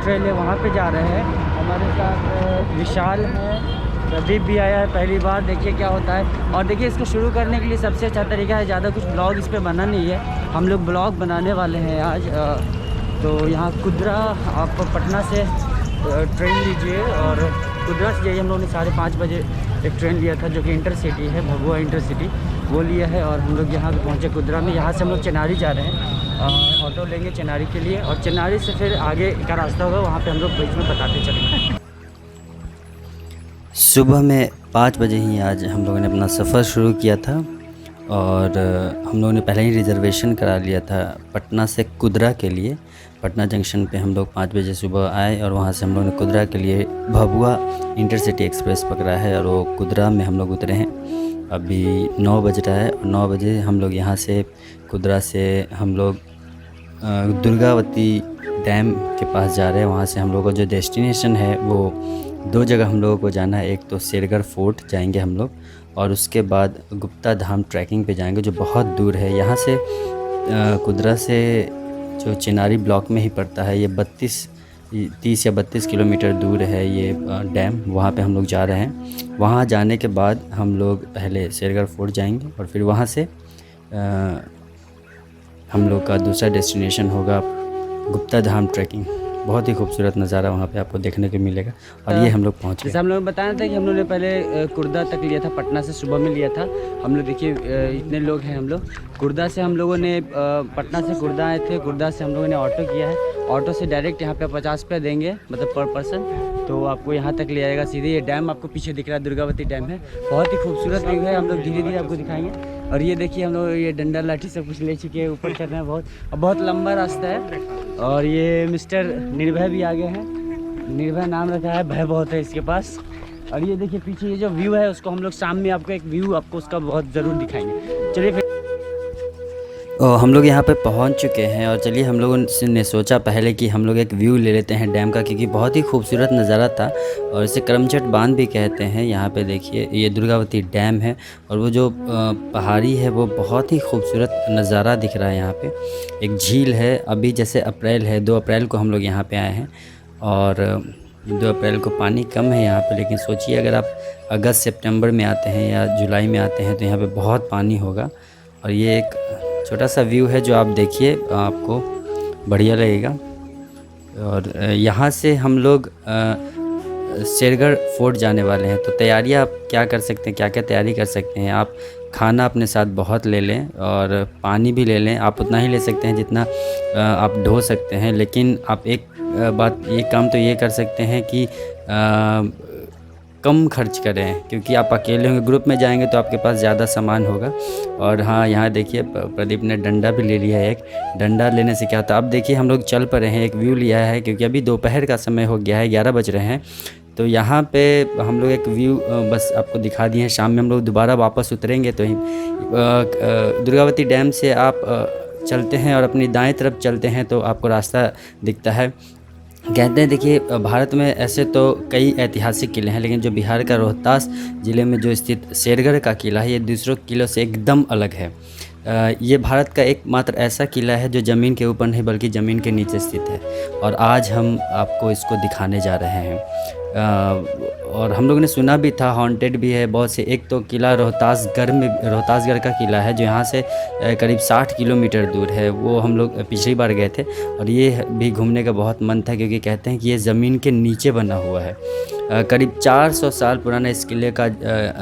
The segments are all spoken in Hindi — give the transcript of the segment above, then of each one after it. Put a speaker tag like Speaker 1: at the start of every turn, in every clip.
Speaker 1: ट्रेल है वहाँ पे जा रहे हैं। हमारे साथ विशाल है, प्रदीप भी आया है पहली बार। देखिए क्या होता है। और देखिए इसको शुरू करने के लिए सबसे अच्छा तरीका है, ज़्यादा कुछ ब्लॉग इस पर बना नहीं है, हम लोग ब्लॉग बनाने वाले हैं आज। तो यहाँ कुदरा आप पटना से ट्रेन लीजिए और कुदरा से जाइए। हम लोगों ने 5:30 बजे एक ट्रेन लिया था जो कि इंटरसिटी है, भभुआ इंटरसिटी, वो लिया है। और हम लोग यहाँ पे पहुँचे कुदरा में। यहाँ से हम लोग चेनारी जा रहे हैं, ऑटो लेंगे चेनारी के लिए, और चेनारी से फिर आगे का रास्ता होगा, वहाँ पे हम लोग बीच में बताते चलेंगे।
Speaker 2: सुबह में 5 बजे ही आज हम लोगों ने अपना सफ़र शुरू किया था और हम लोगों ने पहले ही रिज़र्वेशन करा लिया था पटना से कुदरा के लिए। पटना जंक्शन पे हम लोग 5 बजे सुबह आए और वहाँ से हम लोगों ने कुदरा के लिए भभुआ इंटरसिटी एक्सप्रेस पकड़ा है और वो कुदरा में हम लोग उतरे हैं। अभी 9 बज रहा है और 9 बजे हम लोग यहाँ से कुदरा से हम लोग दुर्गावती डैम के पास जा रहे हैं। वहाँ से हम लोगों का जो डेस्टिनेशन है वो 2 जगह हम लोगों को जाना है। एक तो शेरगढ़ फोर्ट जाएंगे हम लोग और उसके बाद गुप्ता धाम ट्रैकिंग पे जाएंगे जो बहुत दूर है यहाँ से। कुदरा से जो चिनारी ब्लॉक में ही पड़ता है, ये 30 या 32 किलोमीटर दूर है ये डैम। वहाँ पे हम लोग जा रहे हैं। वहाँ जाने के बाद हम लोग पहले शेरगढ़ फोर्ट जाएंगे और फिर वहाँ से हम लोग का दूसरा डेस्टिनेशन होगा गुप्ता धाम ट्रैकिंग। बहुत ही खूबसूरत नज़ारा वहाँ पे आपको देखने को मिलेगा। और ये हम लोग पहुँच गए।
Speaker 1: जैसे हम लोग बताया था कि हम लोग ने पहले कुर्दा तक लिया था, पटना से सुबह में लिया था हम लोग। देखिए इतने लोग हैं हम लोग। कुर्दा से हम लोगों ने पटना से कुर्दा आए थे, कुर्दा से हम लोगों ने ऑटो किया है। ऑटो से डायरेक्ट यहाँ पे 50 रुपये देंगे, मतलब पर पर्सन, तो आपको यहाँ तक ले आएगा सीधे। ये डैम आपको पीछे दिख रहा है, दुर्गावती डैम है, बहुत ही खूबसूरत व्यू है। हम लोग धीरे धीरे आपको दिखाएंगे। और ये देखिए हम लोग ये डंडा लाठी सब कुछ ले चुके हैं, ऊपर चढ़ रहे हैं। बहुत लंबा रास्ता है। और ये मिस्टर निर्भय भी आ गए हैं, निर्भय नाम रखा है, भय बहुत है इसके पास। और ये देखिए पीछे ये जो व्यू है उसको हम लोग शाम में आपको एक व्यू आपको उसका बहुत ज़रूर दिखाएंगे। चलिए फिर
Speaker 2: हम लोग यहाँ पे पहुँच चुके हैं और चलिए हम लोगों ने सोचा पहले कि हम लोग एक व्यू ले लेते हैं डैम का, क्योंकि बहुत ही खूबसूरत नज़ारा था और इसे करमचट बांध भी कहते हैं। यहाँ पे देखिए ये दुर्गावती डैम है और वो जो पहाड़ी है वो बहुत ही खूबसूरत नज़ारा दिख रहा है। यहाँ पे एक झील है। अभी जैसे अप्रैल है, 2 अप्रैल को हम लोग यहाँ पर आए हैं और 2 अप्रैल को पानी कम है यहाँ पर, लेकिन सोचिए अगर आप अगस्त सितंबर में आते हैं या जुलाई में आते हैं तो यहाँ पर बहुत पानी होगा। और ये एक छोटा सा व्यू है जो आप देखिए, आपको बढ़िया लगेगा। और यहाँ से हम लोग शेरगढ़ फोर्ट जाने वाले हैं। तो तैयारियाँ आप क्या कर सकते हैं, क्या क्या तैयारी कर सकते हैं आप? खाना अपने साथ बहुत ले लें और पानी भी ले लें। आप उतना ही ले सकते हैं जितना आप ढो सकते हैं, लेकिन आप एक काम तो ये कर सकते हैं कि कम खर्च करें, क्योंकि आप अकेले होंगे। ग्रुप में जाएंगे तो आपके पास ज़्यादा सामान होगा। और हाँ, यहाँ देखिए प्रदीप ने डंडा भी ले लिया है। एक डंडा लेने से क्या होता है, अब देखिए हम लोग चल पड़े हैं, एक व्यू लिया है, क्योंकि अभी दोपहर का समय हो गया है, 11 बज रहे हैं। तो यहाँ पे हम लोग एक व्यू बस आपको दिखा दिए हैं। शाम में हम लोग दोबारा वापस उतरेंगे तो दुर्गावती डैम से आप चलते हैं और अपनी दाएँ तरफ चलते हैं तो आपको रास्ता दिखता है। कहते हैं देखिए भारत में ऐसे तो कई ऐतिहासिक किले हैं, लेकिन जो बिहार का रोहतास ज़िले में जो स्थित शेरगढ़ का किला है, ये दूसरों किलों से एकदम अलग है। ये भारत का एकमात्र ऐसा किला है जो ज़मीन के ऊपर नहीं बल्कि ज़मीन के नीचे स्थित है। और आज हम आपको इसको दिखाने जा रहे हैं। और हम लोगों ने सुना भी था, हॉन्टेड भी है बहुत से। एक तो किला रोहतासगढ़ का किला है जो यहाँ से करीब 60 किलोमीटर दूर है। वो हम लोग पिछली बार गए थे और ये भी घूमने का बहुत मन था, क्योंकि कहते हैं कि ये ज़मीन के नीचे बना हुआ है। करीब 400 साल पुराना इस किले का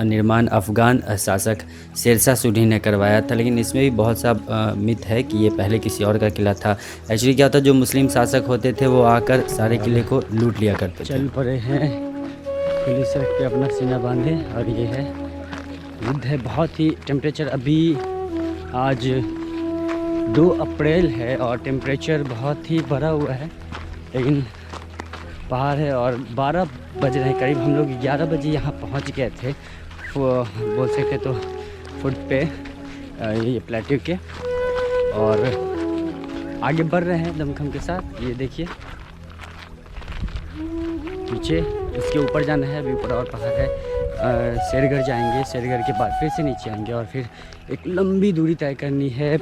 Speaker 2: निर्माण अफ़गान शासक शेरशाह सूरी ने करवाया था, लेकिन इसमें भी बहुत सा मिथ है कि ये पहले किसी और का किला था। एक्चुअली क्या होता, जो मुस्लिम शासक होते थे वो आकर सारे किले को लूट लिया करते थे।
Speaker 1: चल पड़े हैं, पुलिस रख के अपना सीना बांधे। और ये है युद्ध है। बहुत ही टेम्परेचर अभी आज 2 अप्रैल है और टेम्परेचर बहुत ही बढ़ा हुआ है, लेकिन पहाड़ है। और 12 बज रहे हैं करीब। हम लोग 11 बजे यहाँ पहुँच गए थे, बोल सकते तो फुट पे ये प्लेट्यू के, और आगे बढ़ रहे हैं दमखम के साथ। ये देखिए पीछे इसके ऊपर जाना है, अभी ऊपर और पहाड़ है। शेरगढ़ जाएंगे, शेरगढ़ के बाद फिर से नीचे आएंगे और फिर एक लंबी दूरी तय करनी है।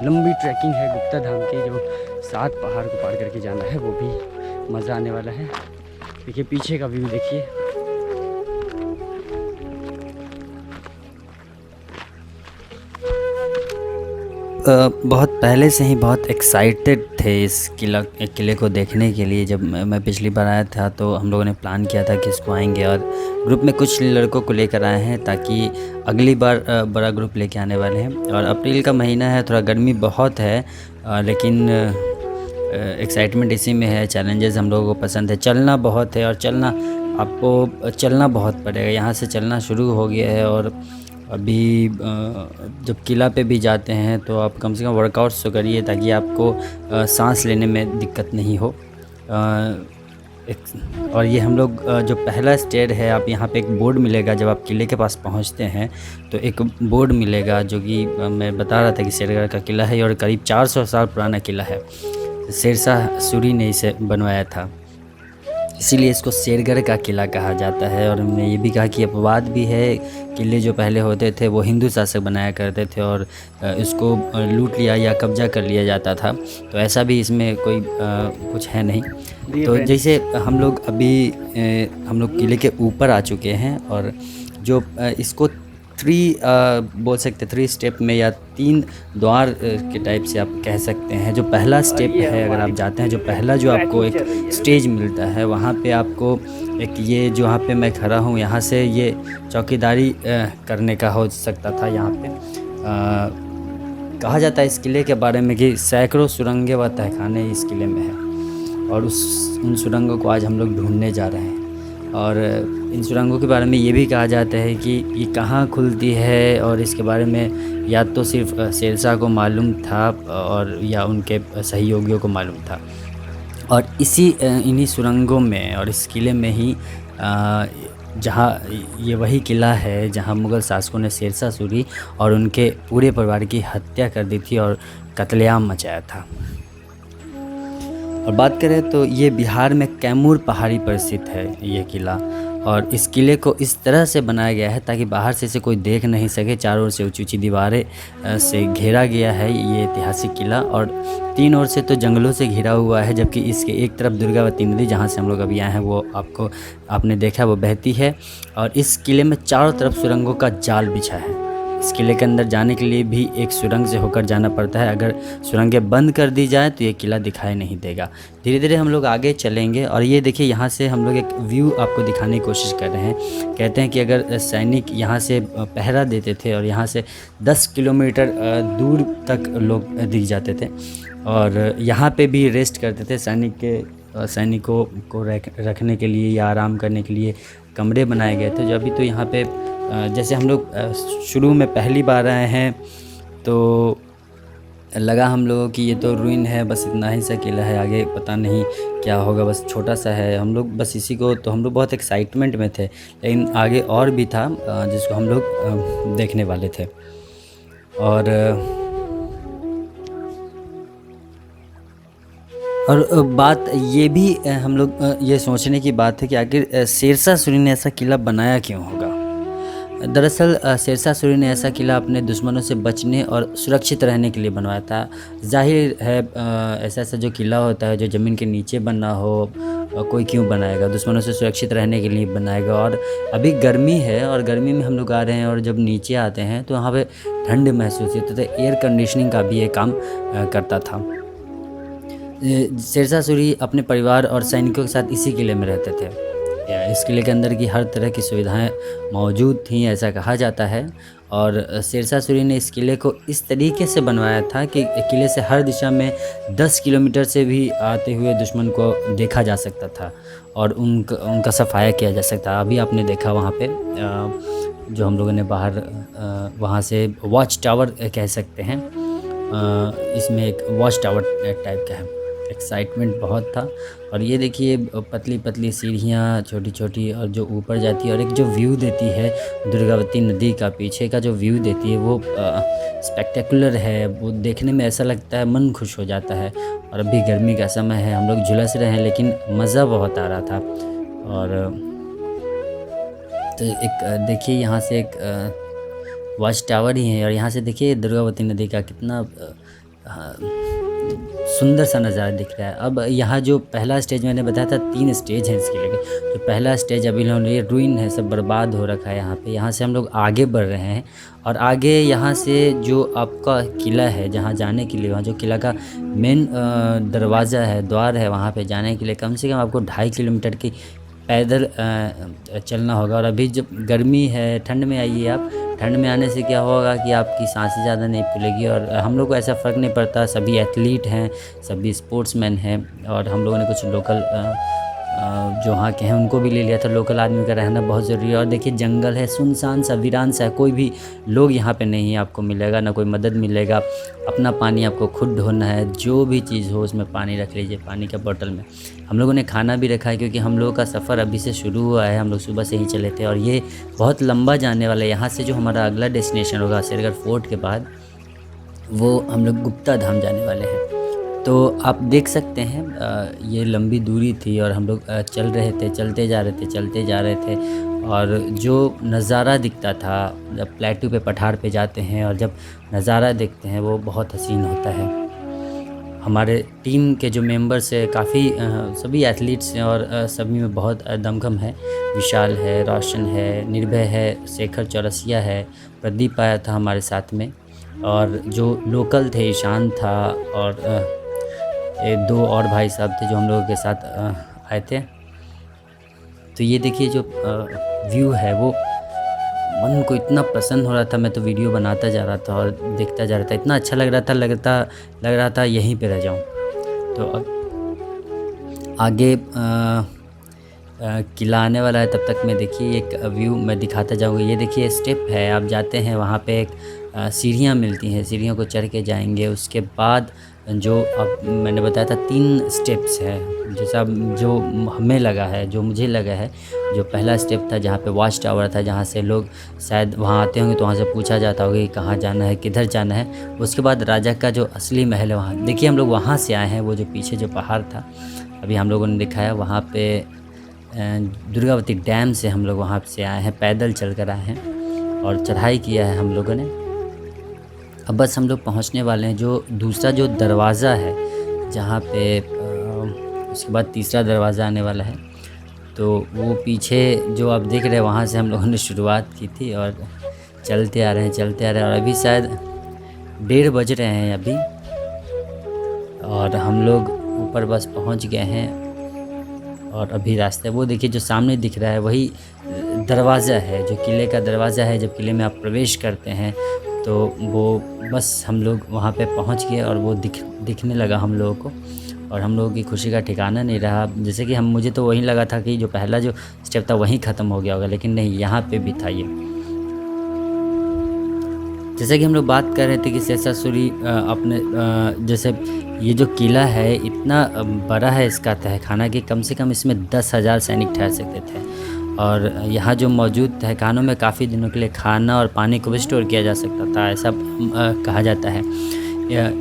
Speaker 1: लंबी ट्रैकिंग है गुप्ता धाम की, जो 7 पहाड़ को पार करके जाना है, वो भी मज़ा आने वाला है। देखिए पीछे का व्यू देखिए।
Speaker 2: बहुत पहले से ही बहुत एक्साइटेड थे इस किले को देखने के लिए। जब मैं पिछली बार आया था तो हम लोगों ने प्लान किया था कि इसको आएंगे, और ग्रुप में कुछ लड़कों को लेकर आए हैं ताकि अगली बार बड़ा ग्रुप लेके आने वाले हैं। और अप्रैल का महीना है, थोड़ा गर्मी बहुत है, लेकिन एक्साइटमेंट इसी में है। चैलेंजेस हम लोगों को पसंद है, चलना बहुत है, और आपको चलना बहुत पड़ेगा। यहाँ से चलना शुरू हो गया है, और अभी जब किला पे भी जाते हैं तो आप कम से कम वर्कआउट्स तो करिए ताकि आपको सांस लेने में दिक्कत नहीं हो। और ये हम लोग जो पहला स्टेयर है, आप यहाँ पे एक बोर्ड मिलेगा जब आप किले के पास पहुँचते हैं, तो एक बोर्ड मिलेगा जो कि मैं बता रहा था कि शेरगढ़ का किला है और करीब 400 साल पुराना किला है। शेरशाह सूरी ने इसे बनवाया था, इसीलिए इसको शेरगढ़ का किला कहा जाता है। और हमने ये भी कहा कि अपवाद भी है, किले जो पहले होते थे वो हिंदू शासक बनाया करते थे और इसको लूट लिया या कब्जा कर लिया जाता था, तो ऐसा भी इसमें कोई कुछ है नहीं। तो जैसे हम लोग किले के ऊपर आ चुके हैं, और जो इसको 3 बोल सकते 3 स्टेप में या 3 द्वार के टाइप से आप कह सकते हैं। जो पहला स्टेप है, अगर आप जाते हैं, जो पहला जो आपको एक स्टेज मिलता है, वहाँ पे आपको एक ये जो यहाँ पे मैं खड़ा हूँ, यहाँ से ये चौकीदारी करने का हो सकता था। यहाँ पे कहा जाता है इस किले के बारे में कि सैकड़ों सुरंगें व तहखाने इस किले में है, और उन सुरंगों को आज हम लोग ढूंढने जा रहे हैं। और इन सुरंगों के बारे में ये भी कहा जाता है कि ये कहाँ खुलती है, और इसके बारे में या तो सिर्फ शेरशाह को मालूम था और या उनके सहयोगियों को मालूम था। और इन्हीं सुरंगों में और इस किले में ही जहाँ ये वही किला है जहाँ मुग़ल शासकों ने शेरशाह सूरी और उनके पूरे परिवार की हत्या कर दी थी और कत्लेआम मचाया था। और बात करें तो ये बिहार में कैमूर पहाड़ी पर स्थित है ये किला, और इस किले को इस तरह से बनाया गया है ताकि बाहर से इसे कोई देख नहीं सके। चारों ओर से ऊंची ऊंची दीवारें से घेरा गया है ये ऐतिहासिक किला, और 3 ओर से तो जंगलों से घिरा हुआ है, जबकि इसके एक तरफ दुर्गावती नदी, जहाँ से हम लोग अभी आए हैं, वो आपने देखा वो बहती है। और इस किले में चारों तरफ सुरंगों का जाल बिछा है। इस किले के अंदर जाने के लिए भी एक सुरंग से होकर जाना पड़ता है। अगर सुरंगें बंद कर दी जाए तो ये किला दिखाई नहीं देगा। धीरे धीरे हम लोग आगे चलेंगे, और ये देखिए यहाँ से हम लोग एक व्यू आपको दिखाने की कोशिश कर रहे हैं। कहते हैं कि अगर सैनिक यहाँ से पहरा देते थे और यहाँ से 10 किलोमीटर दूर तक लोग दिख जाते थे, और यहाँ पे भी रेस्ट करते थे। सैनिकों को रखने के लिए या आराम करने के लिए कमरे बनाए गए थे। जो अभी तो यहाँ पे जैसे हम लोग शुरू में पहली बार आए हैं तो लगा हम लोगों की ये तो रूइन है, बस इतना ही सा किला है, आगे पता नहीं क्या होगा, बस छोटा सा है। हम लोग बस इसी को, तो हम लोग बहुत एक्साइटमेंट में थे, लेकिन आगे और भी था जिसको हम लोग देखने वाले थे। और बात ये भी हम लोग ये सोचने की बात है कि आखिर शेरशाह सूरी ने ऐसा किला बनाया क्यों होगा। दरअसल शेरशाह सूरी ने ऐसा किला अपने दुश्मनों से बचने और सुरक्षित रहने के लिए बनवाया था। जाहिर है ऐसा जो किला होता है जो ज़मीन के नीचे बना हो, कोई क्यों बनाएगा, दुश्मनों से सुरक्षित रहने के लिए बनाएगा। और अभी गर्मी है, और गर्मी में हम लोग आ रहे हैं, और जब नीचे आते हैं तो वहाँ पे ठंड महसूस होती है, तो एयर कंडीशनिंग का भी ये काम करता था। शेरशाह सूरी अपने परिवार और सैनिकों के साथ इसी किले में रहते थे। इस किले के अंदर की हर तरह की सुविधाएं मौजूद थीं, ऐसा कहा जाता है। और शेरशाह सूरी ने इस किले को इस तरीके से बनवाया था कि किले से हर दिशा में 10 किलोमीटर से भी आते हुए दुश्मन को देखा जा सकता था, और उनका सफाया किया जा सकता। अभी आपने देखा वहाँ पे जो हम लोगों ने बाहर वहाँ से वॉच टावर कह सकते हैं, इसमें एक वॉच टावर टाइप का है। एक्साइटमेंट बहुत था। और ये देखिए पतली पतली सीढ़ियाँ छोटी छोटी, और जो ऊपर जाती है, और एक जो व्यू देती है दुर्गावती नदी का, पीछे का जो व्यू देती है वो स्पेक्टेकुलर है। वो देखने में ऐसा लगता है, मन खुश हो जाता है। और अभी गर्मी का समय है, हम लोग झुलस रहे हैं, लेकिन मज़ा बहुत आ रहा था। और तो एक देखिए यहाँ से एक वॉच टावर ही है, और यहाँ से देखिए दुर्गावती नदी का कितना सुंदर सा नज़ारा दिख रहा है। अब यहाँ जो पहला स्टेज मैंने बताया था 3 स्टेज हैं इसके लिए। तो पहला स्टेज अभी ये रुइन है, सब बर्बाद हो रखा है यहाँ पे। यहाँ से हम लोग आगे बढ़ रहे हैं और आगे यहाँ से जो आपका किला है जहाँ जाने के लिए, वहाँ जो किला का मेन दरवाज़ा है, द्वार है, वहाँ पे जाने के लिए कम से कम आपको 2.5 किलोमीटर की पैदल चलना होगा। और अभी जब गर्मी है, ठंड में आइए आप। ठंड में आने से क्या होगा कि आपकी सांसें ज़्यादा नहीं फूलेगी। और हम लोग को ऐसा फ़र्क नहीं पड़ता, सभी एथलीट हैं, सभी स्पोर्ट्समैन हैं। और हम लोगों ने कुछ लोकल जो वहाँ के हैं उनको भी ले लिया था। लोकल आदमी का रहना बहुत ज़रूरी है। और देखिए जंगल है, सुनसान सा, वीरान सा है, कोई भी लोग यहाँ पे नहीं आपको मिलेगा, ना कोई मदद मिलेगा। अपना पानी आपको खुद ढोना है, जो भी चीज़ हो उसमें पानी रख लीजिए, पानी का बोतल में। हम लोगों ने खाना भी रखा है क्योंकि हम लोगों का सफ़र अभी से शुरू हुआ है। हम लोग सुबह से ही चले थे और ये बहुत लंबा जाने वाला है। यहाँ से जो हमारा अगला डेस्टिनेशन होगा शेरगढ़ फोर्ट के बाद, वो हम लोग गुप्ता धाम जाने वाले हैं। तो आप देख सकते हैं ये लंबी दूरी थी और हम लोग चल रहे थे, चलते जा रहे थे। और जो नज़ारा दिखता था, जब प्लेटू पे पठार पे जाते हैं और जब नज़ारा देखते हैं वो बहुत हसीन होता है। हमारे टीम के जो मेंबर्स है काफ़ी सभी एथलीट्स हैं और सभी में बहुत दमखम है। विशाल है, रोशन है, निर्भय है, शेखर चौरसिया है, प्रदीप आया था हमारे साथ में। और जो लोकल थे ईशान था और 2 और भाई साहब थे जो हम लोगों के साथ आए थे। तो ये देखिए जो व्यू है वो मन को इतना प्रसन्न हो रहा था। मैं तो वीडियो बनाता जा रहा था और देखता जा रहा था, इतना अच्छा लग रहा था यहीं पे रह जाऊं। तो अब आगे किला आने वाला है, तब तक मैं देखिए एक व्यू मैं दिखाता जाऊंगा। ये देखिए स्टेप है, आप जाते हैं वहाँ पे एक सीढ़ियाँ मिलती हैं, सीढ़ियों को चढ़ के जाएंगे। उसके बाद जो अब मैंने बताया था 3 स्टेप्स है, जैसा जो हमें लगा है, जो मुझे लगा है। जो पहला स्टेप था जहाँ पे वॉच टावर था, जहाँ से लोग शायद वहाँ आते होंगे तो वहाँ से पूछा जाता होगा कि कहाँ जाना है, किधर जाना है। उसके बाद राजा का जो असली महल है वहाँ देखिए, हम लोग वहाँ से आए हैं। वो जो पीछे जो पहाड़ था अभी हम लोगों ने दिखाया, वहाँ पे दुर्गावती डैम से हम लोग वहाँ से आए हैं, पैदल चल कर आए हैं और चढ़ाई किया है हम लोगों ने। अब बस हम लोग पहुंचने वाले हैं। जो दूसरा जो दरवाज़ा है जहाँ पे उसके बाद तीसरा दरवाज़ा आने वाला है, तो वो पीछे जो आप देख रहे हैं वहाँ से हम लोगों ने शुरुआत की थी और चलते आ रहे हैं और अभी शायद 1:30 बज रहे हैं अभी और हम लोग ऊपर बस पहुँच गए हैं। और अभी रास्ते वो देखिए जो सामने दिख रहा है वही दरवाज़ा है, जो किले का दरवाज़ा है। जब किले में आप प्रवेश करते हैं तो वो बस हम लोग वहाँ पे पहुँच गए और वो दिखने लगा हम लोगों को। और हम लोगों की खुशी का ठिकाना नहीं रहा। जैसे कि मुझे तो वही लगा था कि जो पहला जो स्टेप था वहीं ख़त्म हो गया होगा, लेकिन नहीं, यहाँ पे भी था ये। जैसे कि हम लोग बात कर रहे थे कि शेषा सूरी अपने जैसे ये जो किला है इतना बड़ा है, इसका तहखाना कि कम से कम इसमें 10,000 सैनिक ठहर सकते थे। और यहाँ जो मौजूद तहखानों में काफ़ी दिनों के लिए खाना और पानी को भी स्टोर किया जा सकता था, ऐसा कहा जाता है।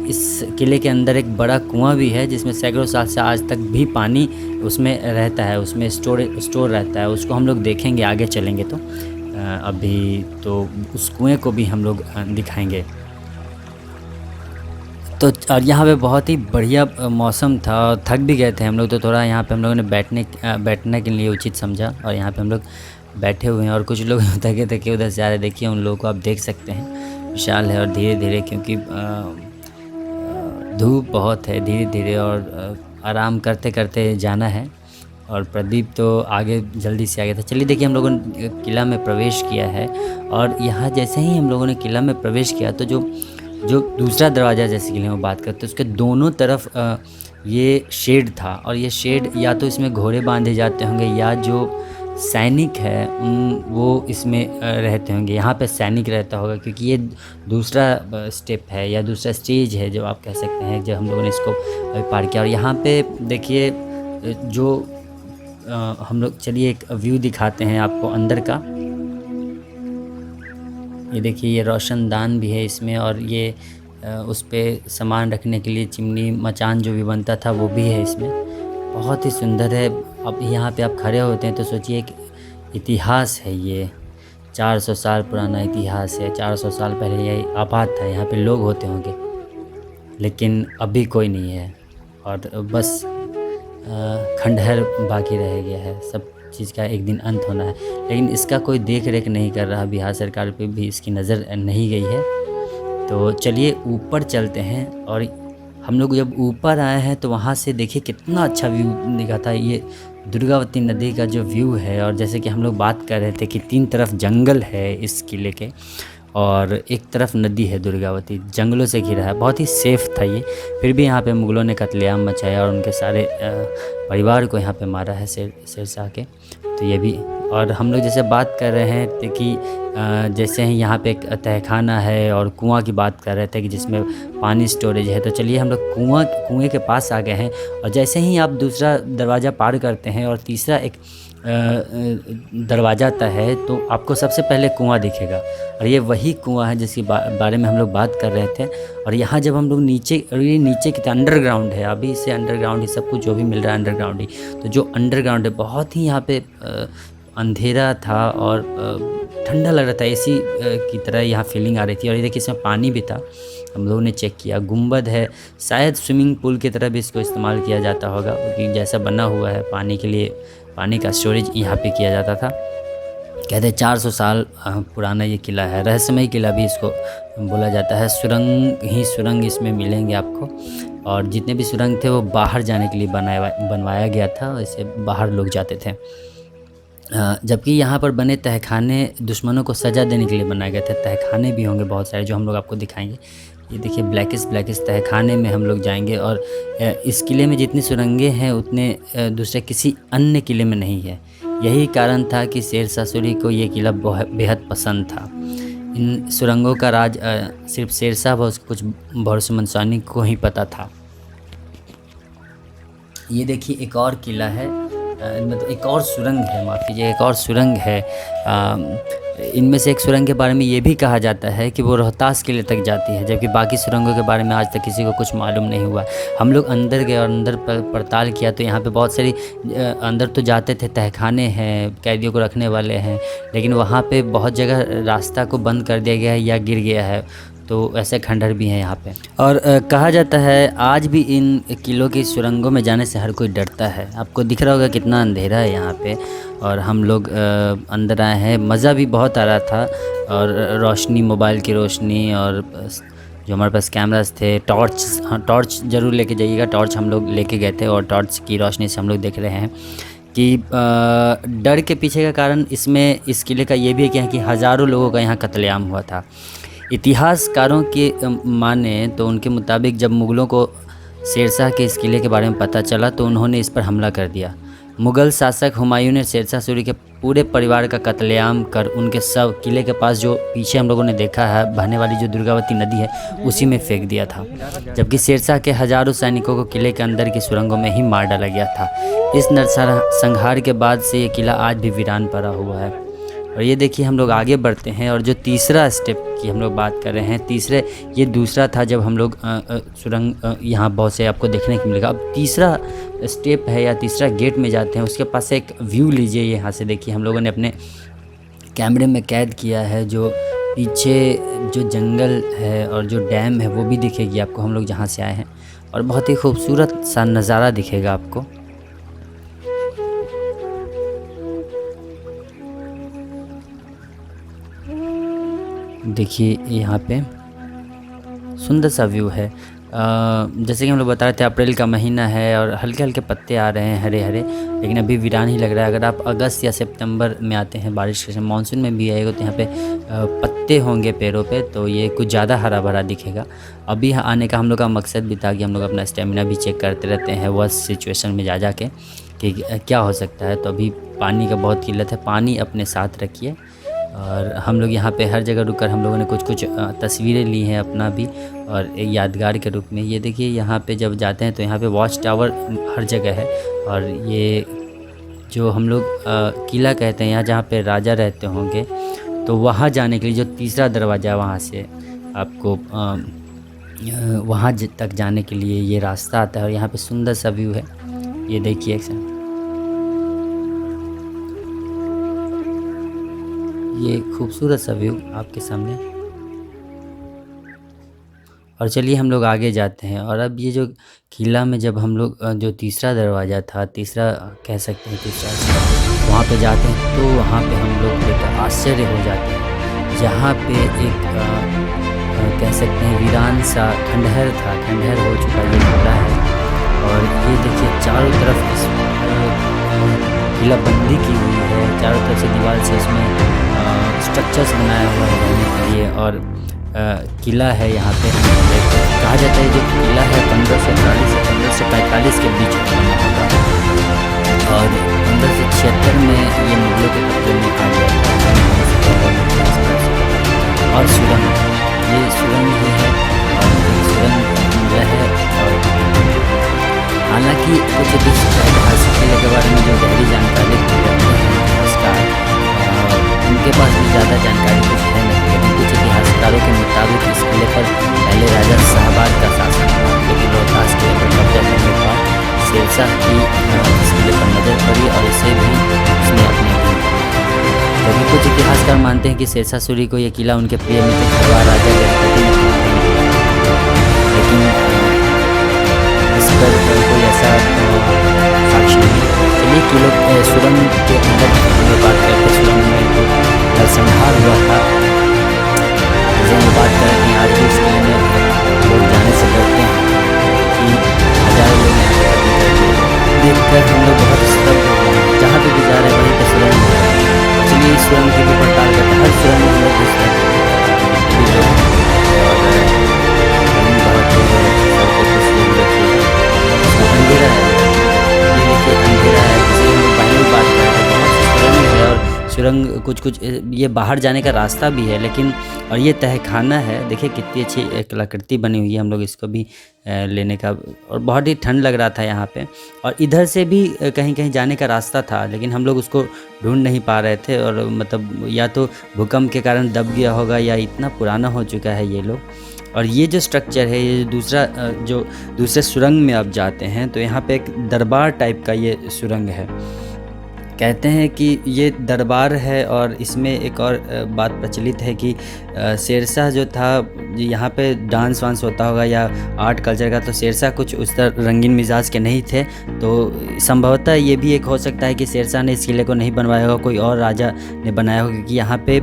Speaker 2: इस किले के अंदर एक बड़ा कुआं भी है जिसमें सैकड़ों साल से आज तक भी पानी उसमें रहता है, उसमें स्टोर रहता है। उसको हम लोग देखेंगे आगे चलेंगे तो अभी तो उस कुएं को भी हम लोग दिखाएंगे। तो और यहाँ पे बहुत ही बढ़िया मौसम था और थक भी गए थे हम लोग, तो थोड़ा यहाँ पे हम लोगों ने बैठने के लिए उचित समझा और यहाँ पे हम लोग बैठे हुए हैं। और कुछ लोग थके उधर से आ रहे, देखिए उन लोगों को आप देख सकते हैं, विशाल है और धीरे धीरे, क्योंकि धूप बहुत है, धीरे धीरे और आराम करते करते जाना है। और प्रदीप तो आगे जल्दी से आ गया था। चलिए देखिए, हम लोगों ने किला में प्रवेश किया है और यहाँ जैसे ही हम लोगों ने किला में प्रवेश किया तो जो दूसरा दरवाज़ा जैसे कि हम बात करते हैं उसके दोनों तरफ ये शेड था। और ये शेड या तो इसमें घोड़े बांधे जाते होंगे या जो सैनिक है वो इसमें रहते होंगे। यहाँ पे सैनिक रहता होगा क्योंकि ये दूसरा स्टेप है या दूसरा स्टेज है जो आप कह सकते हैं, जब हम लोगों ने इसको पार किया। और यहाँ पे देखिए जो हम लोग, चलिए एक व्यू दिखाते हैं आपको अंदर का। ये देखिए, ये रोशनदान भी है इसमें और ये उस पर सामान रखने के लिए चिमनी मचान जो भी बनता था वो भी है इसमें। बहुत ही सुंदर है। अब यहाँ पे आप खड़े होते हैं तो सोचिए एक इतिहास है, ये 400 साल पुराना इतिहास है। 400 साल पहले ये आबाद था, यहाँ पे लोग होते होंगे, लेकिन अभी कोई नहीं है। और बस खंडहर बाकी रह गया है। सब चीज़ का एक दिन अंत होना है, लेकिन इसका कोई देख रेख नहीं कर रहा। बिहार सरकार पे भी इसकी नज़र नहीं गई है। तो चलिए ऊपर चलते हैं। और हम लोग जब ऊपर आए हैं तो वहाँ से देखिए कितना अच्छा व्यू दिखा था। ये दुर्गावती नदी का जो व्यू है, और जैसे कि हम लोग बात कर रहे थे कि 3 तरफ जंगल है इस किले के और एक तरफ नदी है दुर्गावती, जंगलों से घिरा है। बहुत ही सेफ़ था ये। फिर भी यहाँ पे मुग़लों ने कत्लेआम मचाया और उनके सारे परिवार को यहाँ पे मारा है शेरशाह के। तो ये भी, और हम लोग जैसे बात कर रहे हैं कि जैसे ही यहाँ पे एक तहखाना है और कुआं की बात कर रहे थे कि जिसमें पानी स्टोरेज है। तो चलिए हम लोग कुएं के पास आ गए हैं। और जैसे ही आप दूसरा दरवाज़ा पार करते हैं और तीसरा एक दरवाज़ा आता है तो आपको सबसे पहले कुआं दिखेगा। और ये वही कुआं है जिसके बारे में हम लोग बात कर रहे थे। और यहाँ जब हम लोग नीचे, और ये नीचे की अंडरग्राउंड है, अभी से अंडरग्राउंड ही सब कुछ जो भी मिल रहा है अंडरग्राउंड ही। तो जो अंडरग्राउंड है बहुत ही यहाँ पे अंधेरा था और ठंडा लग रहा था, एसी की तरह यहाँ फीलिंग आ रही थी। और ये देखिए इसमें पानी भी था, हम लोगों ने चेक किया। गुंबद है, शायद स्विमिंग पूल की तरह भी इसको इस्तेमाल किया जाता होगा, क्योंकि जैसा बना हुआ है पानी के लिए, पानी का स्टोरेज यहाँ पे किया जाता था। कहते हैं 400 साल पुराना ये किला है। रहस्यमय किला भी इसको बोला जाता है। सुरंग ही सुरंग इसमें मिलेंगे आपको, और जितने भी सुरंग थे वो बाहर जाने के लिए बनवाया गया था। इससे बाहर लोग जाते थे। जबकि यहाँ पर बने तहखाने दुश्मनों को सज़ा देने के लिए बनाए गए थे। तहखाने भी होंगे बहुत सारे जो हम लोग आपको दिखाएंगे। ये देखिए ब्लैकिश तहखाने में हम लोग जाएंगे। और इस किले में जितनी सुरंगें हैं उतने दूसरे किसी अन्य किले में नहीं है। यही कारण था कि शेरशाह सूरी को ये किला बेहद पसंद था। इन सुरंगों का राज सिर्फ शेरशाह व उसके कुछ भरोसेमंद सैनिक को ही पता था। ये देखिए एक और किला है, मतलब एक और सुरंग है, माफ़ कीजिए, एक और सुरंग है। इनमें से एक सुरंग के बारे में ये भी कहा जाता है कि वो रोहतास किले तक जाती है, जबकि बाकी सुरंगों के बारे में आज तक किसी को कुछ मालूम नहीं हुआ। हम लोग अंदर गए और अंदर पड़ताल किया तो यहाँ पे बहुत सारी अंदर तो जाते थे, तहखाने हैं, कैदियों को रखने वाले हैं, लेकिन वहाँ पे बहुत जगह रास्ता को बंद कर दिया गया है या गिर गया है। तो ऐसे खंडहर भी हैं यहाँ पे। और कहा जाता है आज भी इन किलों की सुरंगों में जाने से हर कोई डरता है। आपको दिख रहा होगा कितना अंधेरा है यहाँ पे। और हम लोग अंदर आए हैं, मज़ा भी बहुत आ रहा था। और रोशनी, मोबाइल की रोशनी, और जो हमारे पास कैमरास थे, टॉर्च, हाँ टॉर्च ज़रूर लेके जाइएगा। टॉर्च हम लोग लेके गए थे और टॉर्च की रोशनी से हम लोग देख रहे हैं कि डर के पीछे का कारण इसमें इस किले का ये भी है कि हज़ारों लोगों का यहाँ कत्लेआम हुआ था। इतिहासकारों के माने तो उनके मुताबिक जब मुग़लों को शेरशाह के इस किले के बारे में पता चला तो उन्होंने इस पर हमला कर दिया। मुग़ल शासक हुमायूं ने शेरशाह सूरी के पूरे परिवार का कत्लेआम कर उनके शव किले के पास, जो पीछे हम लोगों ने देखा है बहने वाली जो दुर्गावती नदी है, उसी में फेंक दिया था। जबकि शेरशाह के हज़ारों सैनिकों को किले के अंदर की सुरंगों में ही मार डाला गया था। इस नरसंहार के बाद से ये किला आज भी वीरान पड़ा हुआ है। और ये देखिए हम लोग आगे बढ़ते हैं। और जो तीसरा स्टेप की हम लोग बात कर रहे हैं, तीसरे, ये दूसरा था जब हम लोग सुरंग यहाँ बहुत से आपको देखने को मिलेगा। अब तीसरा स्टेप है या तीसरा गेट में जाते हैं, उसके पास एक व्यू लीजिए। यहाँ से देखिए हम लोगों ने अपने कैमरे में कैद किया है, जो पीछे जो जंगल है और जो डैम है वो भी दिखेगी आपको, हम लोग जहाँ से आए हैं। और बहुत ही खूबसूरत सा नज़ारा दिखेगा आपको। देखिए यहाँ पे सुंदर सा व्यू है। जैसे कि हम लोग बता रहे थे अप्रैल का महीना है और हल्के हल्के पत्ते आ रहे हैं हरे हरे, लेकिन अभी वीरान ही लग रहा है। अगर आप अगस्त या सितंबर में आते हैं, बारिश के समय, मानसून में भी आएगा तो यहाँ पे पत्ते होंगे पेड़ों पे, तो ये कुछ ज़्यादा हरा भरा दिखेगा। अभी आने का हम लोग का मकसद भी था कि हम लोग अपना स्टेमिना भी चेक करते रहते हैं वह सिचुएशन में जा के कि क्या हो सकता है। तो अभी पानी का बहुत किल्लत है, पानी अपने साथ रखिए। और हम लोग यहाँ पे हर जगह रुककर हम लोगों ने कुछ तस्वीरें ली हैं अपना भी, और एक यादगार के रूप में। ये देखिए यहाँ पे जब जाते हैं तो यहाँ पे वॉच टावर हर जगह है। और ये जो हम लोग किला कहते हैं, यहाँ जहाँ पे राजा रहते होंगे, तो वहाँ जाने के लिए जो तीसरा दरवाज़ा, वहाँ से आपको वहाँ तक जाने के लिए ये रास्ता आता है। और यहाँ पे सुंदर सा व्यू है, ये देखिए एक ये खूबसूरत सा व्यू आपके सामने। और चलिए हम लोग आगे जाते हैं। और अब ये जो किला में जब हम लोग जो तीसरा दरवाज़ा था, तीसरा कह सकते हैं तीसरा, वहाँ पे जाते हैं तो वहाँ पे हम लोग देखकर आश्चर्य हो जाते हैं। जहाँ पे एक कह सकते हैं वीरान सा खंडहर था, खंडहर हो चुका ये किला है। और ये देखिए चारों तरफ इस किला बंदी की हुई है, चारों तरफ से दीवार से इसमें स्ट्रक्चर्स बनाया हुआ है रहने के लिए। और किला है यहाँ पे, कहा जाता है जो किला है 1540 से 1545 के बीच बना होगा। और 1576 में ये मुगलों के कब्जे में आ गया था। और सुरंग, ये सुरंग ही है और सुरंग मिला है। और हालांकि कुछ ऐतिहासिक किले के बारे में जो गहरी जानकारी रखते हैं उसका उनके पास भी ज़्यादा जानकारी कुछ है नहीं, लेकिन कुछ इतिहासकारों के मुताबिक इस किले पर पहले राजा शाहबाद का शासन था, लेकिन रोहतास किले पर कब्जा करने के बाद शेरशाह की इस किले पर नज़र पड़ी और इसे भी उसने अपने अधीन कर लिया। क्योंकि कुछ इतिहासकार मानते हैं कि शेरशाह सूरी को यह किला उनके प्रिय मित्र खरवार राजा गणपति ने खरीद लिया, लेकिन इस पर कोई ऐसा साक्ष्य नहीं। चलिए किले सुरंग के अंदर में बात करते हैं। सुरंग में जो नरसंहार हुआ था, जैसे हम बात करते हैं आज भी इस किले में लोग जाने से डरते हैं कि हजारों लोग यहाँ पर कभी करते देख कर हम लोग बहुत स्तब्ध हो गए हैं। जहाँ पे भी जा रहे हैं वहीं पर सुरंग है। चलिए इस सुरंग की भी पड़ताल करते हैं। हर सुरंग में हम लोग घुसते हैं अंधेरा है, ये देखिए अंधेरा है। जैसे हम लोग पहले भी बात कर रहे थे बहुत सुरंग है और सुरंग कुछ ये बाहर जाने का रास्ता भी है, लेकिन और ये तहखाना है। देखिए कितनी अच्छी कलाकृति बनी हुई है। हम लोग इसको भी लेने का, और बहुत ही ठंड लग रहा था यहाँ पे। और इधर से भी कहीं कहीं जाने का रास्ता था, लेकिन हम लोग उसको ढूंढ नहीं पा रहे थे। और मतलब या तो भूकंप के कारण दब गया होगा या इतना पुराना हो चुका है ये लोग। और ये जो स्ट्रक्चर है, ये जो दूसरे सुरंग में आप जाते हैं तो यहाँ पे एक दरबार टाइप का ये सुरंग है। कहते हैं कि ये दरबार है। और इसमें एक और बात प्रचलित है कि शेरशाह जो था, यहाँ पे डांस वांस होता होगा या आर्ट कल्चर का, तो शेरशाह कुछ उस तरह रंगीन मिजाज के नहीं थे। तो संभवतः ये भी एक हो सकता है कि शेरशाह ने इस किले को नहीं बनवाया होगा, कोई और राजा ने बनाया होगा, क्योंकि यहाँ पे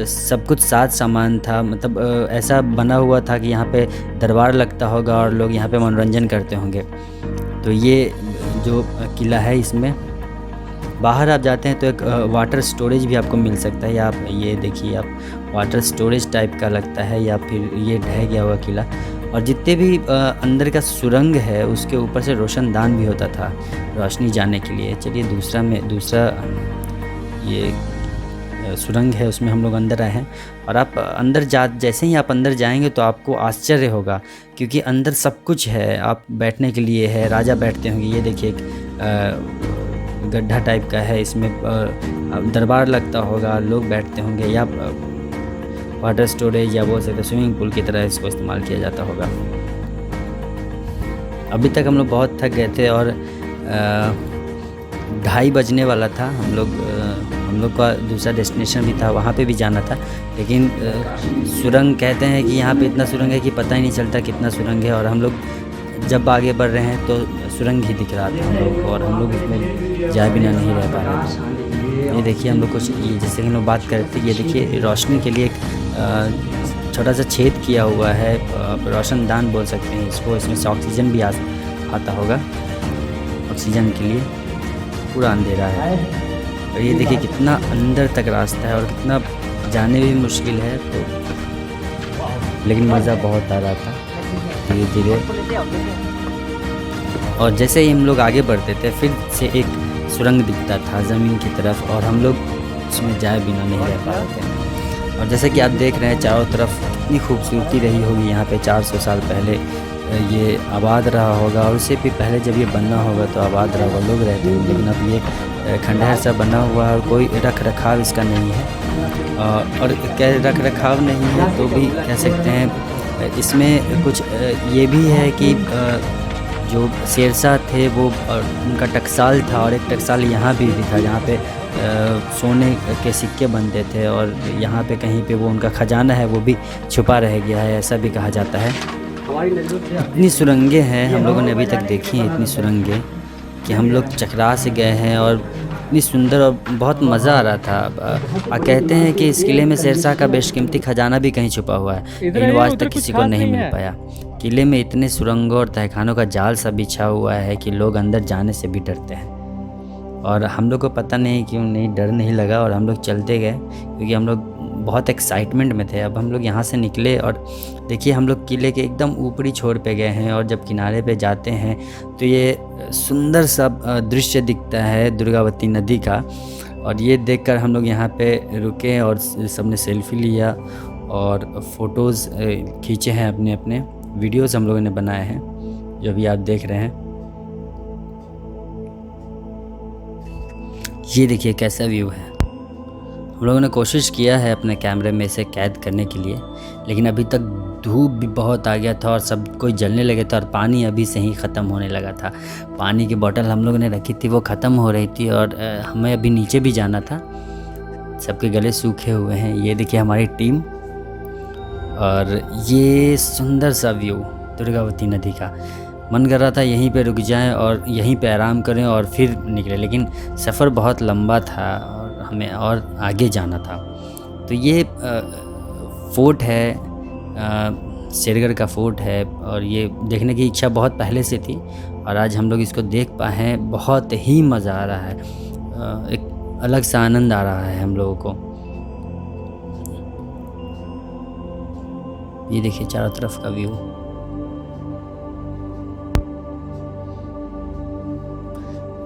Speaker 2: सब कुछ साथ सामान था। मतलब ऐसा बना हुआ था कि यहाँ पे दरबार लगता होगा और लोग यहाँ पे मनोरंजन करते होंगे। तो ये जो किला है, इसमें बाहर आप जाते हैं तो एक वाटर स्टोरेज भी आपको मिल सकता है। या आप ये देखिए, आप वाटर स्टोरेज टाइप का लगता है, या फिर ये ढह गया हुआ किला। और जितने भी अंदर का सुरंग है उसके ऊपर से रोशनदान भी होता था रोशनी जाने के लिए। चलिए दूसरा ये सुरंग है, उसमें हम लोग अंदर आए हैं। और आप अंदर जैसे ही आप अंदर जाएंगे तो आपको आश्चर्य होगा, क्योंकि अंदर सब कुछ है। आप बैठने के लिए है, राजा बैठते होंगे। ये देखिए एक गड्ढा टाइप का है, इसमें दरबार लगता होगा, लोग बैठते होंगे। या वाटर स्टोरेज या बोल सकते स्विमिंग पूल की तरह इसको इस्तेमाल किया जाता होगा। अभी तक हम लोग बहुत थक गए थे और 2:30 बजने वाला था। हम लोग का दूसरा डेस्टिनेशन भी था, वहाँ पे भी जाना था। लेकिन सुरंग कहते हैं कि यहाँ पे इतना सुरंग है कि पता ही नहीं चलता कितना सुरंग है। और हम लोग जब आगे बढ़ रहे हैं तो सुरंग ही दिख रहा था हम लोग को, और हम लोग इसमें जाए बिना नहीं रह पा रहे थे। ये देखिए हम लोग कुछ, ये जैसे कि हम लोग बात कर रहे थे, ये देखिए रोशनी के लिए एक छोटा सा छेद किया हुआ है, रोशनदान बोल सकते हैं इसको। इसमें से ऑक्सीजन भी आता होगा, ऑक्सीजन के लिए। पूरा अंधेरा है और ये देखिए कितना अंदर तक रास्ता है और कितना जाने भी मुश्किल है। तो लेकिन मज़ा बहुत आ रहा था धीरे धीरे। और जैसे ही हम लोग आगे बढ़ते थे फिर से एक सुरंग दिखता था ज़मीन की तरफ, और हम लोग उसमें जाए बिना नहीं रह पा रहे थे। और जैसे कि आप देख रहे हैं चारों तरफ कितनी खूबसूरती रही होगी यहाँ पे। 400 साल पहले ये आबाद रहा होगा, और उससे भी पहले जब ये बनना होगा तो आबाद रहा होगा, लोग रहते हैं। लेकिन अब ये खंडहर सा बना हुआ है और कोई रख रखाव इसका नहीं है। और रख रखाव नहीं है तो भी कह सकते हैं इसमें कुछ ये भी है कि जो शेरशाह थे वो उनका टकसाल था, और एक टकसाल यहाँ भी था जहाँ पे सोने के सिक्के बनते थे, और यहाँ पे कहीं पे वो उनका खजाना है वो भी छुपा रह गया है, ऐसा भी कहा जाता है। इतनी सुरंगें हैं हम लोगों ने अभी तक देखी हैं, इतनी सुरंगें कि हम लोग चकरा से गए हैं, और इतनी सुंदर और बहुत मज़ा आ रहा था। कहते हैं कि इस किले में शेरशाह का बेशकीमती खजाना भी कहीं छुपा हुआ है, लेकिन आज तक किसी को नहीं मिल पाया। किले में इतने सुरंगों और तहखानों का जाल सा बिछा हुआ है कि लोग अंदर जाने से भी डरते हैं, और हम लोग को पता नहीं क्यों नहीं डर नहीं लगा, और हम लोग चलते गए क्योंकि हम लोग बहुत एक्साइटमेंट में थे। अब हम लोग यहाँ से निकले और देखिए हम लोग किले के एकदम ऊपरी छोर पे गए हैं, और जब किनारे पे जाते हैं तो ये सुंदर सा दृश्य दिखता है दुर्गावती नदी का, और ये देखकर हम लोग यहाँ पे रुके और सबने सेल्फी लिया और फ़ोटोज़ खींचे हैं, अपने अपने वीडियोज़ हम लोगों ने बनाए हैं जो अभी आप देख रहे हैं। ये देखिए कैसा व्यू है। हम लोगों ने कोशिश किया है अपने कैमरे में इसे कैद करने के लिए, लेकिन अभी तक धूप भी बहुत आ गया था और सब कोई जलने लगे थे, और पानी अभी से ही ख़त्म होने लगा था। पानी की बोतल हम लोगों ने रखी थी वो ख़त्म हो रही थी, और हमें अभी नीचे भी जाना था, सबके गले सूखे हुए हैं। ये देखिए हमारी टीम, और ये सुंदर सा व्यू दुर्गावती नदी का। मन कर रहा था यहीं पे रुक जाएं और यहीं पे आराम करें और फिर निकले, लेकिन सफ़र बहुत लंबा था और हमें और आगे जाना था। तो ये फोर्ट है, शेरगढ़ का फोर्ट है, और ये देखने की इच्छा बहुत पहले से थी, और आज हम लोग इसको देख पाए हैं। बहुत ही मज़ा आ रहा है, एक अलग सा आनंद आ रहा है हम लोगों को। ये देखिए चारों तरफ का व्यू।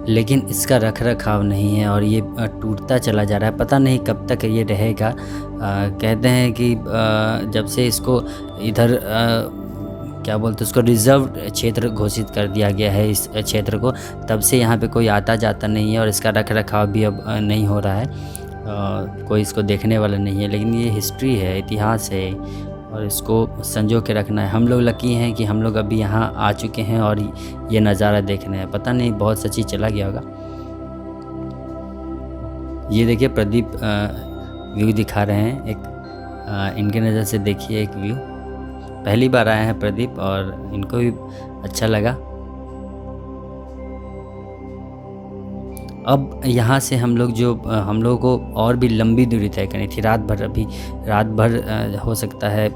Speaker 2: लेकिन इसका रख रखाव नहीं है और ये टूटता चला जा रहा है, पता नहीं कब तक ये रहेगा। कहते हैं कि जब से इसको इधर क्या बोलते उसको रिज़र्व क्षेत्र घोषित कर दिया गया है इस क्षेत्र को, तब से यहाँ पे कोई आता जाता नहीं है और इसका रख रखाव भी अब नहीं हो रहा है। कोई इसको देखने वाला नहीं है, लेकिन ये हिस्ट्री है, इतिहास है, और इसको संजो के रखना है। हम लोग लकी हैं कि हम लोग अभी यहाँ आ चुके हैं और ये नज़ारा देखने हैं। पता नहीं बहुत सच्ची चला गया होगा। ये देखिए प्रदीप व्यू दिखा रहे हैं एक, इनके नज़र से देखिए एक व्यू। पहली बार आए हैं प्रदीप और इनको भी अच्छा लगा। अब यहाँ से हम लोगों को और भी लंबी दूरी तय करनी थी। रात भर हो सकता है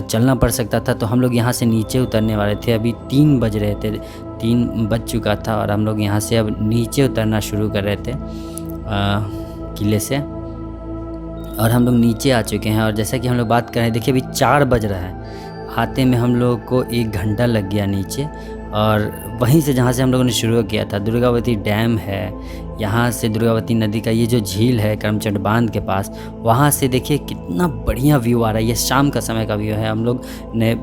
Speaker 2: चलना पड़ सकता था, तो हम लोग यहाँ से नीचे उतरने वाले थे। अभी 3 बज रहे थे, 3 बज चुका था और हम लोग यहाँ से अब नीचे उतरना शुरू कर रहे थे किले से, और हम लोग नीचे आ चुके हैं। और जैसा कि हम लोग बात कर रहे हैं, देखिए अभी 4 बज रहा है, आते में हम लोग को 1 घंटा लग गया नीचे। और वहीं से जहाँ से हम लोगों ने शुरू किया था, दुर्गावती डैम है, यहाँ से दुर्गावती नदी का ये जो झील है करमचट बांध के पास, वहाँ से देखिए कितना बढ़िया व्यू आ रहा है। ये शाम का समय का व्यू है। हम लोग ने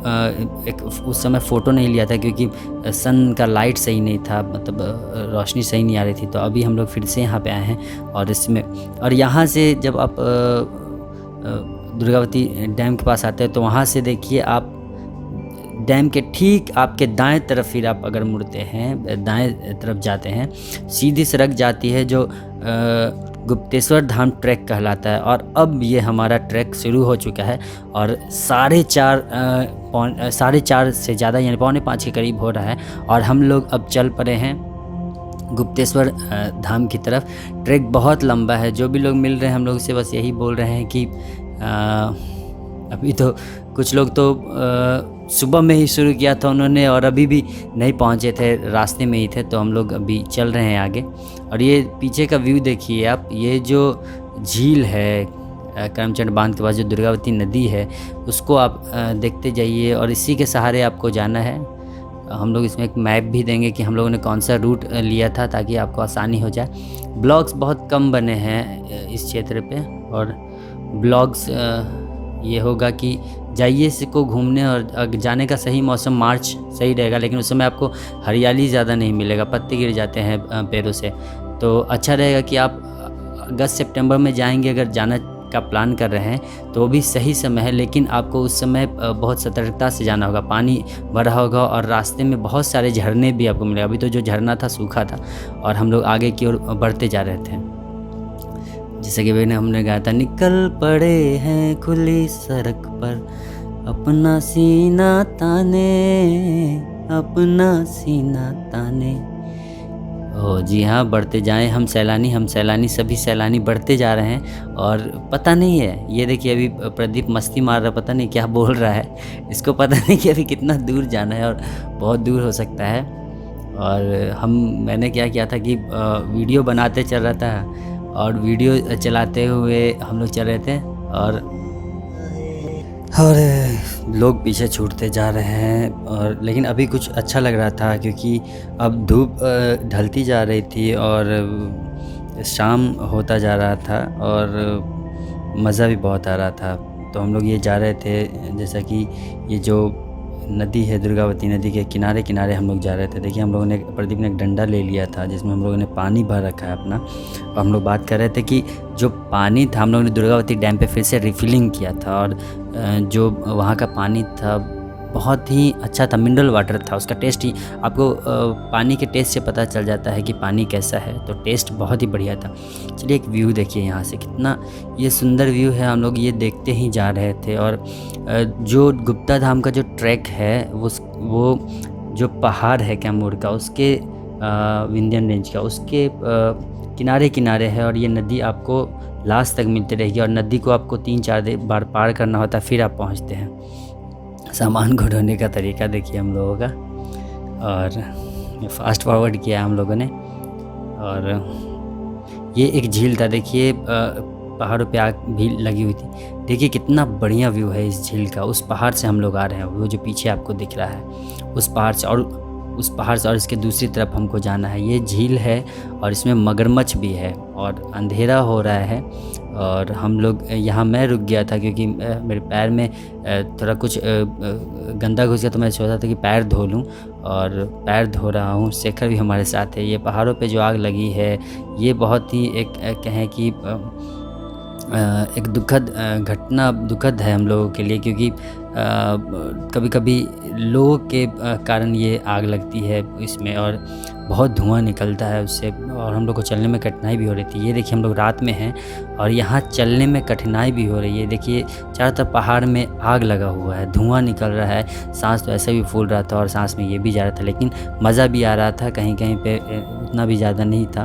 Speaker 2: उस समय फ़ोटो नहीं लिया था क्योंकि सन का लाइट सही नहीं था, मतलब रोशनी सही नहीं आ रही थी। तो अभी हम लोग फिर से यहाँ पे आए हैं और इसमें, और यहाँ से जब आप दुर्गावती डैम के पास आते हैं तो वहाँ से देखिए आप डैम के ठीक आपके दाएं तरफ, फिर आप अगर मुड़ते हैं दाएं तरफ जाते हैं, सीधी सड़क जाती है जो गुप्तेश्वर धाम ट्रैक कहलाता है। और अब ये हमारा ट्रैक शुरू हो चुका है और 4:30 से ज़्यादा यानी 4:45 के करीब हो रहा है, और हम लोग अब चल पड़े हैं गुप्तेश्वर धाम की तरफ। ट्रैक बहुत लंबा है। जो भी लोग मिल रहे हैं हम लोग से बस यही बोल रहे हैं कि अभी तो कुछ लोग तो सुबह में ही शुरू किया था उन्होंने और अभी भी नहीं पहुंचे थे, रास्ते में ही थे। तो हम लोग अभी चल रहे हैं आगे। और ये पीछे का व्यू देखिए आप, ये जो झील है करमचट बांध के पास, जो दुर्गावती नदी है, उसको आप देखते जाइए और इसी के सहारे आपको जाना है। हम लोग इसमें एक मैप भी देंगे कि हम लोगों ने कौन सा रूट लिया था, ताकि आपको आसानी हो जाए। ब्लॉग्स बहुत कम बने हैं इस क्षेत्र पे, और ब्लॉग्स ये होगा कि जाइए इसको घूमने, और जाने का सही मौसम मार्च सही रहेगा, लेकिन उस समय आपको हरियाली ज़्यादा नहीं मिलेगा, पत्ते गिर जाते हैं पैरों से। तो अच्छा रहेगा कि आप अगस्त सितंबर में जाएंगे अगर जाना का प्लान कर रहे हैं तो वो भी सही समय है, लेकिन आपको उस समय बहुत सतर्कता से जाना होगा। पानी भरा होगा और रास्ते में बहुत सारे झरने भी आपको मिलेगा। अभी तो जो झरना था सूखा था और हम लोग आगे की ओर बढ़ते जा रहे थे। जैसे कि भाई ने हमने गाया था, निकल पड़े हैं खुली सड़क पर अपना सीना ताने, अपना सीना ताने। ओ जी हाँ, बढ़ते जाएं हम सैलानी सभी सैलानी बढ़ते जा रहे हैं। और पता नहीं है, ये देखिए अभी प्रदीप मस्ती मार रहा, पता नहीं क्या बोल रहा है, इसको पता नहीं कि अभी कितना दूर जाना है और बहुत दूर हो सकता है। और मैंने क्या किया था कि वीडियो बनाते चल रहा था और वीडियो चलाते हुए हम लोग चल रहे थे और लोग पीछे छूटते जा रहे हैं। और लेकिन अभी कुछ अच्छा लग रहा था क्योंकि अब धूप ढलती जा रही थी और शाम होता जा रहा था और मज़ा भी बहुत आ रहा था। तो हम लोग ये जा रहे थे, जैसा कि ये जो नदी है दुर्गावती नदी के किनारे किनारे हम लोग जा रहे थे। देखिए हम लोगों ने, प्रदीप ने एक डंडा ले लिया था जिसमें हम लोगों ने पानी भर रखा है अपना। और हम लोग बात कर रहे थे कि जो पानी था हम लोगों ने दुर्गावती डैम पे फिर से रिफ़िलिंग किया था और जो वहाँ का पानी था बहुत ही अच्छा था, मिनरल वाटर था। उसका टेस्ट ही आपको पानी के टेस्ट से पता चल जाता है कि पानी कैसा है, तो टेस्ट बहुत ही बढ़िया था। चलिए एक व्यू देखिए यहाँ से, कितना ये सुंदर व्यू है। हम लोग ये देखते ही जा रहे थे। और जो गुप्ता धाम का जो ट्रैक है वो जो पहाड़ है कैमूर का, उसके विंध्यन रेंज का, उसके किनारे किनारे है और ये नदी आपको लास्ट तक मिलती रहेगी। और नदी को आपको 3-4 बार पार करना होता है फिर आप पहुँचते हैं। सामान को ढोने का तरीका देखिए हम लोगों का, और फास्ट फॉरवर्ड किया हम लोगों ने। और ये एक झील था, देखिए पहाड़ों पे आग भी लगी हुई थी। देखिए कितना बढ़िया व्यू है इस झील का। उस पहाड़ से हम लोग आ रहे हैं, वो जो पीछे आपको दिख रहा है उस पहाड़ से, और इसके दूसरी तरफ हमको जाना है। ये झील है और इसमें मगरमच्छ भी है और अंधेरा हो रहा है। और हम लोग यहाँ, मैं रुक गया था क्योंकि मेरे पैर में थोड़ा कुछ गंदा घुस गया, तो मैं सोचा था कि पैर धो लूँ और पैर धो रहा हूँ। शेखर भी हमारे साथ है। ये पहाड़ों पे जो आग लगी है ये बहुत ही एक कहें कि एक दुखद है हम लोगों के लिए, क्योंकि कभी कभी लोगों के कारण ये आग लगती है इसमें और बहुत धुआं निकलता है उससे, और हम लोग को चलने में कठिनाई भी हो रही थी। ये देखिए हम लोग रात में हैं और यहाँ चलने में कठिनाई भी हो रही है। देखिए चारों तरफ पहाड़ में आग लगा हुआ है, धुआं निकल रहा है, सांस तो ऐसे भी फूल रहा था और सांस में ये भी जा रहा था, लेकिन मज़ा भी आ रहा था। कहीं कहीं पे उतना भी ज़्यादा नहीं था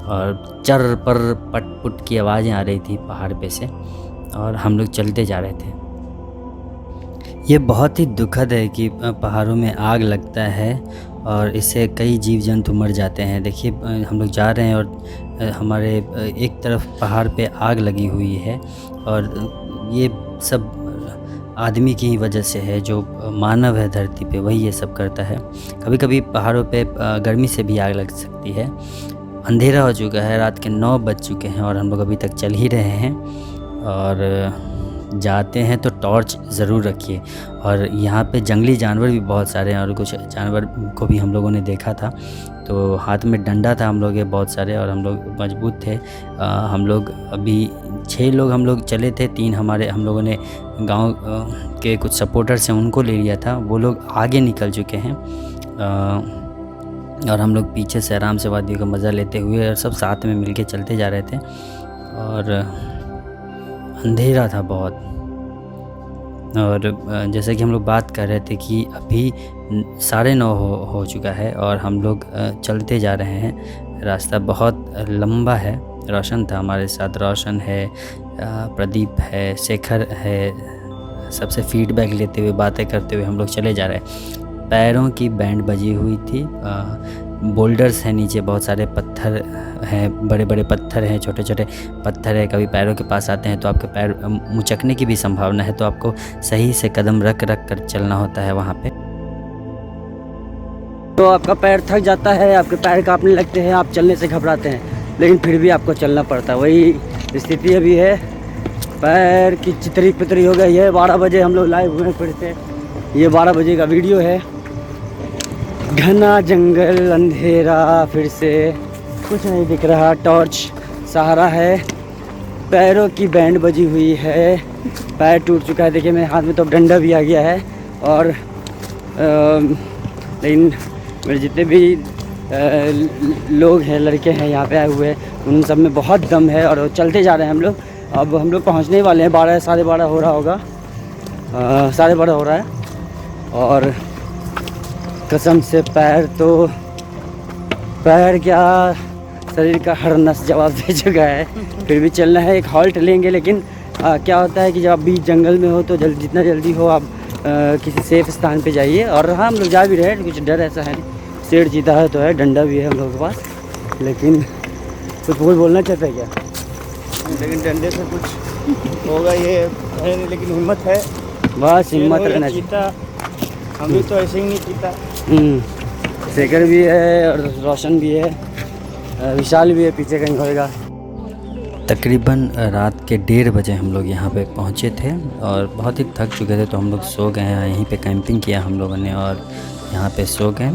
Speaker 2: और चर पर पट पुट की आवाज़ें आ रही थी पहाड़ पे से, और हम लोग चलते जा रहे थे। ये बहुत ही दुखद है कि पहाड़ों में आग लगता है और इससे कई जीव जंतु मर जाते हैं। देखिए हम लोग जा रहे हैं और हमारे एक तरफ पहाड़ पे आग लगी हुई है और ये सब आदमी की ही वजह से है। जो मानव है धरती पे वही ये सब करता है। कभी कभी पहाड़ों पे गर्मी से भी आग लग सकती है। अंधेरा हो चुका है, रात के 9 बज चुके हैं और हम लोग अभी तक चल ही रहे हैं। और जाते हैं तो टॉर्च ज़रूर रखिए। और यहाँ पे जंगली जानवर भी बहुत सारे हैं और कुछ जानवर को भी हम लोगों ने देखा था। तो हाथ में डंडा था हम लोग के बहुत सारे, और हम लोग मजबूत थे। हम लोग अभी 6 लोग हम लोग चले थे, 3 हम लोगों ने गांव के कुछ सपोर्टर्स हैं उनको ले लिया था, वो लोग आगे निकल चुके हैं। और हम लोग पीछे से आराम से वादियों का मज़ा लेते हुए और सब साथ में मिलके चलते जा रहे थे। और अंधेरा था बहुत। और जैसा कि हम लोग बात कर रहे थे कि अभी 9:30 हो चुका है और हम लोग चलते जा रहे हैं। रास्ता बहुत लंबा है। रोशन था हमारे साथ, रोशन है, प्रदीप है, शेखर है। सबसे फीडबैक लेते हुए बातें करते हुए हम लोग चले जा रहे हैं। पैरों की बैंड बजी हुई थी। बोल्डर्स हैं नीचे, बहुत सारे पत्थर हैं, बड़े बड़े पत्थर हैं, छोटे छोटे पत्थर है। कभी पैरों के पास आते हैं तो आपके पैर मुचकने की भी संभावना है, तो आपको सही से कदम रख कर चलना होता है वहाँ पे।
Speaker 1: तो आपका पैर थक जाता है, आपके पैर कांपने लगते हैं, आप चलने से घबराते हैं, लेकिन फिर भी आपको चलना पड़ता है। वही स्थिति अभी है, पैर की चितरी पितरी हो गई है। 12 बजे हम लोग लाइव हुए फिर से। ये 12 बजे का वीडियो है। घना जंगल, अंधेरा, फिर से कुछ नहीं दिख रहा, टॉर्च सहारा है। पैरों की बैंड बजी हुई है, पैर टूट चुका है। देखिए मेरे हाथ में तो अब डंडा भी आ गया है। और लेकिन मेरे जितने भी लोग हैं, लड़के हैं यहाँ पे आए हुए, उन सब में बहुत दम है और चलते जा रहे हैं हम लोग। अब हम लोग पहुँचने ही वाले हैं, 12 साढ़े 12 हो रहा होगा, 12:30 हो रहा है। और कसम से पैर क्या, शरीर का हर नस जवाब दे चुका है। फिर भी चलना है, एक हॉल्ट लेंगे। लेकिन क्या होता है कि जब आप बीच जंगल में हो तो जितना जल्दी हो आप किसी सेफ स्थान पे जाइए। और हाँ, हम लोग जा भी रहे हैं, कुछ डर ऐसा है नहीं। शेर जीता है तो है, डंडा भी है हम लोगों के पास। लेकिन कुछ बोलना चाहते हैं क्या?
Speaker 3: लेकिन डंडे से कुछ होगा ये है नहीं, लेकिन हिम्मत है,
Speaker 1: बस हिम्मत रहना चाहिए।
Speaker 3: चीता हम भी तो ऐसे ही नहीं चीता।
Speaker 1: शेखर भी है और रोशन भी है, विशाल भी है, पीछे कहीं होएगा।
Speaker 2: तकरीबन रात के 1:30 बजे हम लोग यहाँ पे पहुँचे थे और बहुत ही थक चुके थे, तो हम लोग सो गए हैं। यहीं पे कैंपिंग किया हम लोगों ने और यहाँ पे सो गए।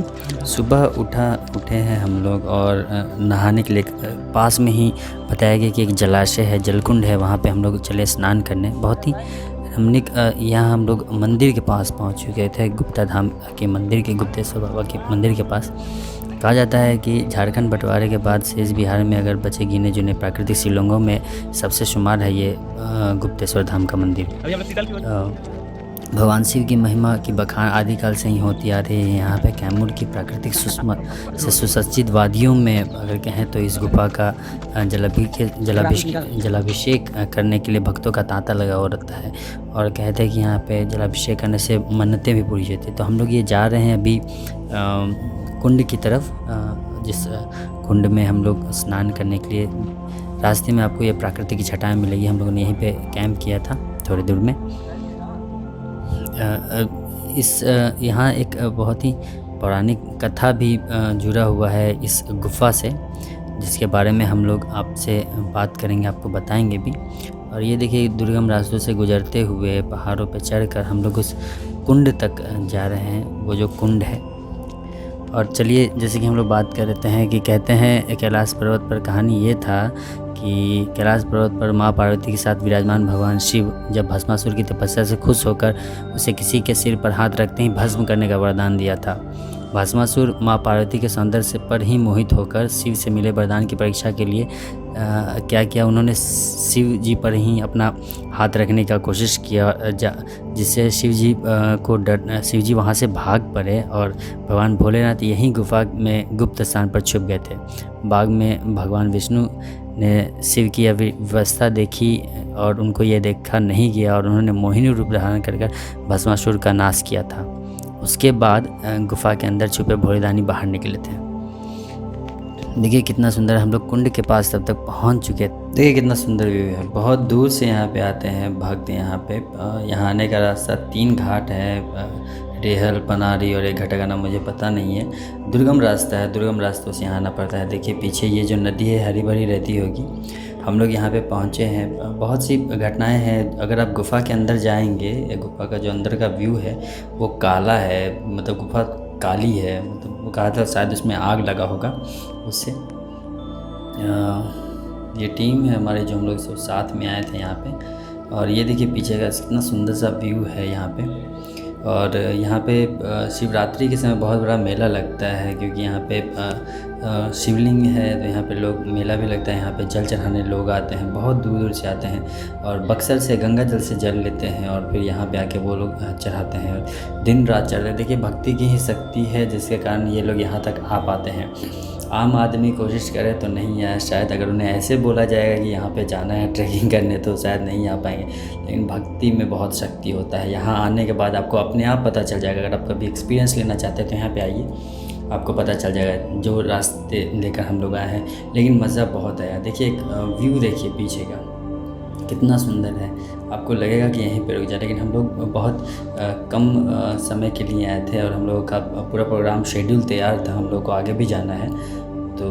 Speaker 2: सुबह उठे हैं हम लोग और नहाने के लिए पास में ही बताया गया कि एक जलाशय है, जलकुंड है, वहाँ पे हम लोग चले स्नान करने। बहुत ही यहाँ हम लोग मंदिर के पास पहुँच चुके थे, गुप्ता धाम के मंदिर के, गुप्तेश्वर बाबा के मंदिर के पास। कहा जाता है कि झारखंड बंटवारे के बाद शेष बिहार में अगर बचे गिने चुने प्राकृतिक शिवलिंगों में सबसे शुमार है ये गुप्तेश्वर धाम का मंदिर। भगवान शिव की महिमा की बखान आदिकाल से ही होती आ रही है। यहाँ पे कैमूर की प्राकृतिक सुषमा से सुसज्जित वादियों में अगर कहें तो इस गुफा का जलाभिषेक करने के लिए भक्तों का तांता लगा हुआ रहता है। और कहते हैं कि यहाँ पे जलाभिषेक करने से मन्नतें भी पूरी होती हैं। तो हम लोग ये जा रहे हैं अभी कुंड की तरफ, जिस कुंड में हम लोग स्नान करने के लिए। रास्ते में आपको ये प्राकृतिक छटाएँ मिलेगी। हम लोगों ने यहीं पे कैंप किया था थोड़ी दूर में। यहाँ एक बहुत ही पौराणिक कथा भी जुड़ा हुआ है इस गुफा से, जिसके बारे में हम लोग आपसे बात करेंगे, आपको बताएंगे भी। और ये देखिए दुर्गम रास्तों से गुजरते हुए पहाड़ों पर चढ़कर हम लोग उस कुंड तक जा रहे हैं, वो जो कुंड है। और चलिए, जैसे कि हम लोग बात कर रहे हैं कि कहते हैं कैलाश पर्वत पर कहानी ये था कि कैलाश पर्वत पर माँ पार्वती के साथ विराजमान भगवान शिव जब भस्मासुर की तपस्या से खुश होकर उसे किसी के सिर पर हाथ रखते ही भस्म करने का वरदान दिया था। भस्मासुर माँ पार्वती के सौंदर्य से पर ही मोहित होकर शिव से मिले वरदान की परीक्षा के लिए क्या किया, उन्होंने शिव जी पर ही अपना हाथ रखने का कोशिश किया, जिससे शिव जी वहाँ से भाग पड़े और भगवान भोलेनाथ यहीं गुफा में गुप्त स्थान पर छुप गए थे। बाग में भगवान विष्णु ने शिव की व्यवस्था देखी और उनको ये देखा नहीं गया और उन्होंने मोहिनी रूप धारण कर भस्मासुर का नाश किया था। उसके बाद गुफा के अंदर छुपे भोलेदानी बाहर निकले थे। देखिए कितना सुंदर, हम लोग कुंड के पास तब तक पहुंच चुके। देखिए कितना सुंदर व्यू है। बहुत दूर से यहाँ पे आते हैं भक्त। यहाँ पे यहाँ आने का रास्ता 3 घाट है, रेहल, पनारी और एक घाट का नाम मुझे पता नहीं है। दुर्गम रास्ता है, दुर्गम रास्तों से यहाँ आना पड़ता है। देखिए पीछे ये जो नदी है हरी भरी रहती होगी। हम लोग यहाँ पे पहुँचे हैं। बहुत सी घटनाएं हैं। अगर आप गुफ़ा के अंदर जाएंगे, गुफ़ा का जो अंदर का व्यू है वो काला है, मतलब गुफ़ा काली है, मतलब वो कहा था शायद उसमें आग लगा होगा उससे। ये टीम है हमारे जो हम लोग सब साथ में आए थे यहाँ पे। और ये देखिए पीछे का कितना सुंदर सा व्यू है यहाँ पे। और यहाँ पे शिवरात्रि के समय बहुत बड़ा मेला लगता है, क्योंकि यहाँ पे शिवलिंग है तो यहाँ पे लोग मेला भी लगता है। यहाँ पे जल चढ़ाने लोग आते हैं, बहुत दूर दूर से आते हैं और बक्सर से गंगा जल से जल लेते हैं और फिर यहाँ पे आके वो लोग चढ़ाते हैं और दिन रात चढ़ते हैं। देखिए भक्ति की ही शक्ति है जिसके कारण ये लोग यहाँ तक आ पाते हैं। आम आदमी कोशिश करे तो नहीं आए शायद। अगर उन्हें ऐसे बोला जाएगा कि यहाँ पे जाना है ट्रैकिंग करने तो शायद नहीं आ पाएंगे। लेकिन भक्ति में बहुत शक्ति होता है। यहाँ आने के बाद आपको अपने आप पता चल जाएगा। अगर आप कभी एक्सपीरियंस लेना चाहते हैं तो यहाँ पे आइए, आपको पता चल जाएगा। जो रास्ते लेकर हम लोग आए हैं, लेकिन मज़ा बहुत आया। देखिए एक व्यू देखिए पीछे का कितना सुंदर है। आपको लगेगा कि यहीं पर रुक जाए, लेकिन हम लोग बहुत कम समय के लिए आए थे और हम लोगों का पूरा प्रोग्राम शेड्यूल तैयार था। हम लोग को आगे भी जाना है, तो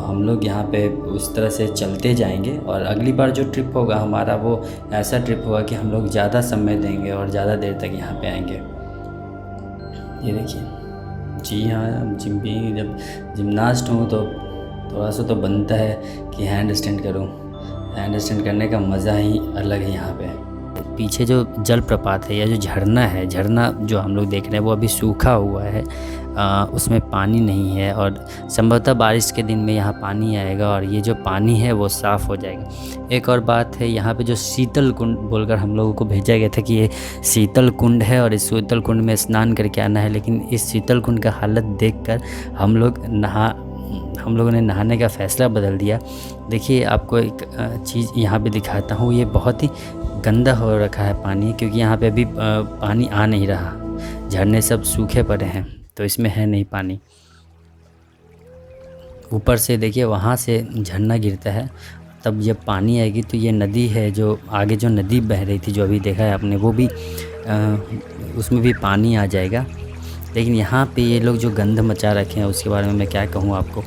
Speaker 2: हम लोग यहाँ पे उस तरह से चलते जाएंगे। और अगली बार जो ट्रिप होगा हमारा वो ऐसा ट्रिप होगा कि हम लोग ज़्यादा समय देंगे और ज़्यादा देर तक यहाँ पे आएंगे। ये देखिए, जी हाँ, जब जिम्नास्ट हूँ तो थोड़ा सा तो बनता है कि हैंड स्टैंड करूँ। अंडरस्टैंड करने का मज़ा ही अलग है यहाँ पे। पीछे जो जलप्रपात है या जो झरना है, झरना जो हम लोग देख रहे हैं वो अभी सूखा हुआ है, उसमें पानी नहीं है और संभवतः बारिश के दिन में यहाँ पानी आएगा और ये जो पानी है वो साफ़ हो जाएगा। एक और बात है, यहाँ पे जो शीतल कुंड बोलकर हम लोगों को भेजा गया था कि ये शीतल कुंड है और इस शीतल कुंड में स्नान करके आना है, लेकिन इस शीतल कुंड का हालत देखकर हम लोगों ने नहाने का फ़ैसला बदल दिया। देखिए आपको एक चीज़ यहाँ पे दिखाता हूँ, ये बहुत ही गंदा हो रखा है पानी, क्योंकि यहाँ पे अभी पानी आ नहीं रहा, झरने सब सूखे पड़े हैं तो इसमें है नहीं पानी। ऊपर से देखिए वहाँ से झरना गिरता है, तब जब पानी आएगी तो ये नदी है, जो आगे जो नदी बह रही थी जो अभी देखा है आपने, वो भी उसमें भी पानी आ जाएगा। लेकिन यहाँ पे ये लोग जो गंध मचा रखे हैं उसके बारे में मैं क्या कहूँ आपको।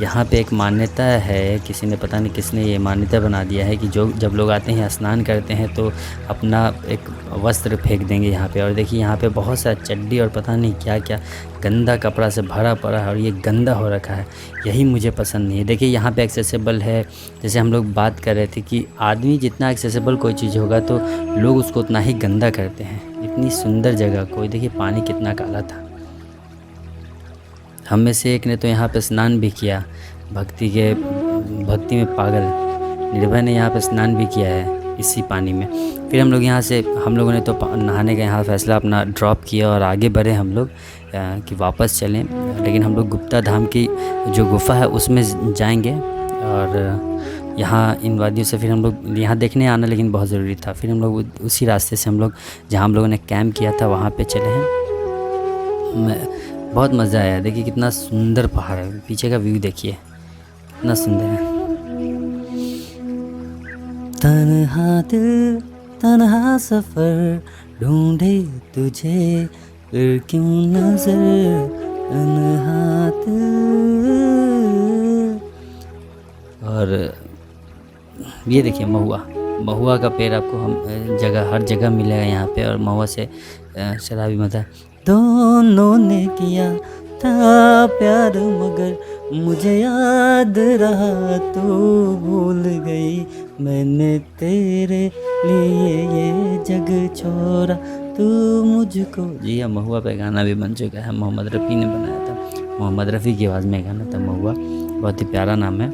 Speaker 2: यहाँ पे एक मान्यता है, किसी ने पता नहीं किसने ये मान्यता बना दिया है कि जब लोग आते हैं स्नान करते हैं तो अपना एक वस्त्र फेंक देंगे यहाँ पे। और देखिए यहाँ पे बहुत सारा चड्डी और पता नहीं क्या क्या गंदा कपड़ा से भरा पड़ा है और ये गंदा हो रखा है, यही मुझे पसंद नहीं है। देखिए यहाँ पे एक्सेसिबल है, जैसे हम लोग बात कर रहे थे कि आदमी जितना एक्सेसिबल कोई चीज़ होगा तो लोग उसको उतना ही गंदा करते हैं। इतनी सुंदर जगह को देखिए, पानी कितना काला था। हम में से एक ने तो यहाँ पे स्नान भी किया, भक्ति में पागल निर्भय ने यहाँ पे स्नान भी किया है इसी पानी में। फिर हम लोगों ने तो नहाने का यहाँ फ़ैसला अपना ड्रॉप किया और आगे बढ़े हम लोग कि वापस चलें। लेकिन हम लोग गुप्ता धाम की जो गुफ़ा है उसमें जाएंगे और यहाँ इन वादियों से फिर हम लोग यहाँ देखने आना लेकिन बहुत ज़रूरी था। फिर हम लोग उसी रास्ते से हम लोग जहाँ हम लोगों ने कैंप किया था वहाँ पे चले हैं। बहुत मज़ा आया। देखिए कितना सुंदर पहाड़ है, पीछे का व्यू देखिए कितना सुंदर है। तन्हा दिल तन्हा सफ़र ढूंढे तुझे, फिर क्यों नजर तन्हा दिल। और ये देखिए महुआ का पेड़ आपको हर जगह मिलेगा यहाँ पे, और महुआ से शराबी मज़ा। दोनों ने किया था प्यार मगर मुझे याद रहा, तू भूल गई मैंने तेरे लिए ये जग छोड़ा, तू मुझको। जी हाँ, महुआ पे गाना भी बन चुका है, मोहम्मद रफ़ी ने बनाया था। मोहम्मद रफ़ी की आवाज़ में गाना था महुआ, बहुत ही प्यारा नाम है।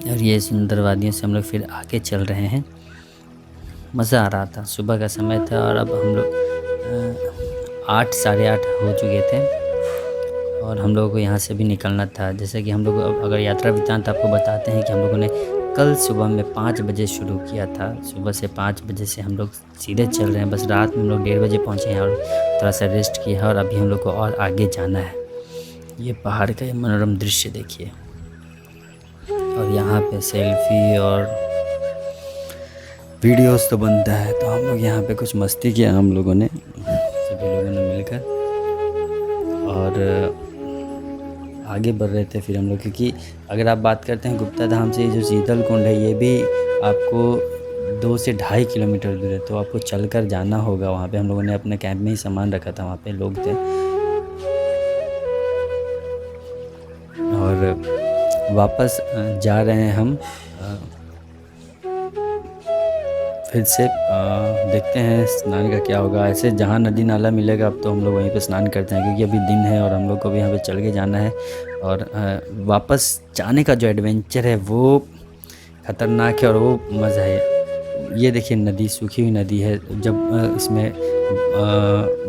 Speaker 2: और ये सुंदर वादियों से हम लोग फिर आगे चल रहे हैं। मज़ा आ रहा था, सुबह का समय था और अब हम लोग 8 साढ़े 8 हो चुके थे और हम लोगों को यहाँ से भी निकलना था। जैसे कि हम लोग अगर यात्रा वृत्तांत आपको बताते हैं कि हम लोगों ने कल सुबह में 5 बजे शुरू किया था। सुबह से 5 बजे से हम लोग सीधे चल रहे हैं, बस रात में हम लोग 1:30 बजे पहुँचे हैं और थोड़ा सा रेस्ट किया है और अभी हम लोग को और आगे जाना है। ये पहाड़ का मनोरम दृश्य देखिए, और यहाँ पे सेल्फी और वीडियोस तो बनता है। तो हम लोग यहाँ पे कुछ मस्ती किया हम लोगों ने, सभी लोगों ने मिलकर, और आगे बढ़ रहे थे फिर हम लोग। क्योंकि अगर आप बात करते हैं गुप्ता धाम से, जो शीतल कुंड है ये भी आपको 2 से 2.5 किलोमीटर दूर है, तो आपको चलकर जाना होगा वहाँ पे। हम लोगों ने अपने कैंप में ही सामान रखा था, वहाँ पे लोग थे। और वापस जा रहे हैं हम फिर से। देखते हैं स्नान का क्या होगा। ऐसे जहाँ नदी नाला मिलेगा अब तो हम लोग वहीं पे स्नान करते हैं, क्योंकि अभी दिन है और हम लोग को भी यहाँ पे चल के जाना है। और वापस जाने का जो एडवेंचर है वो ख़तरनाक है और वो मज़ा है। ये देखिए नदी, सूखी हुई नदी है। जब इसमें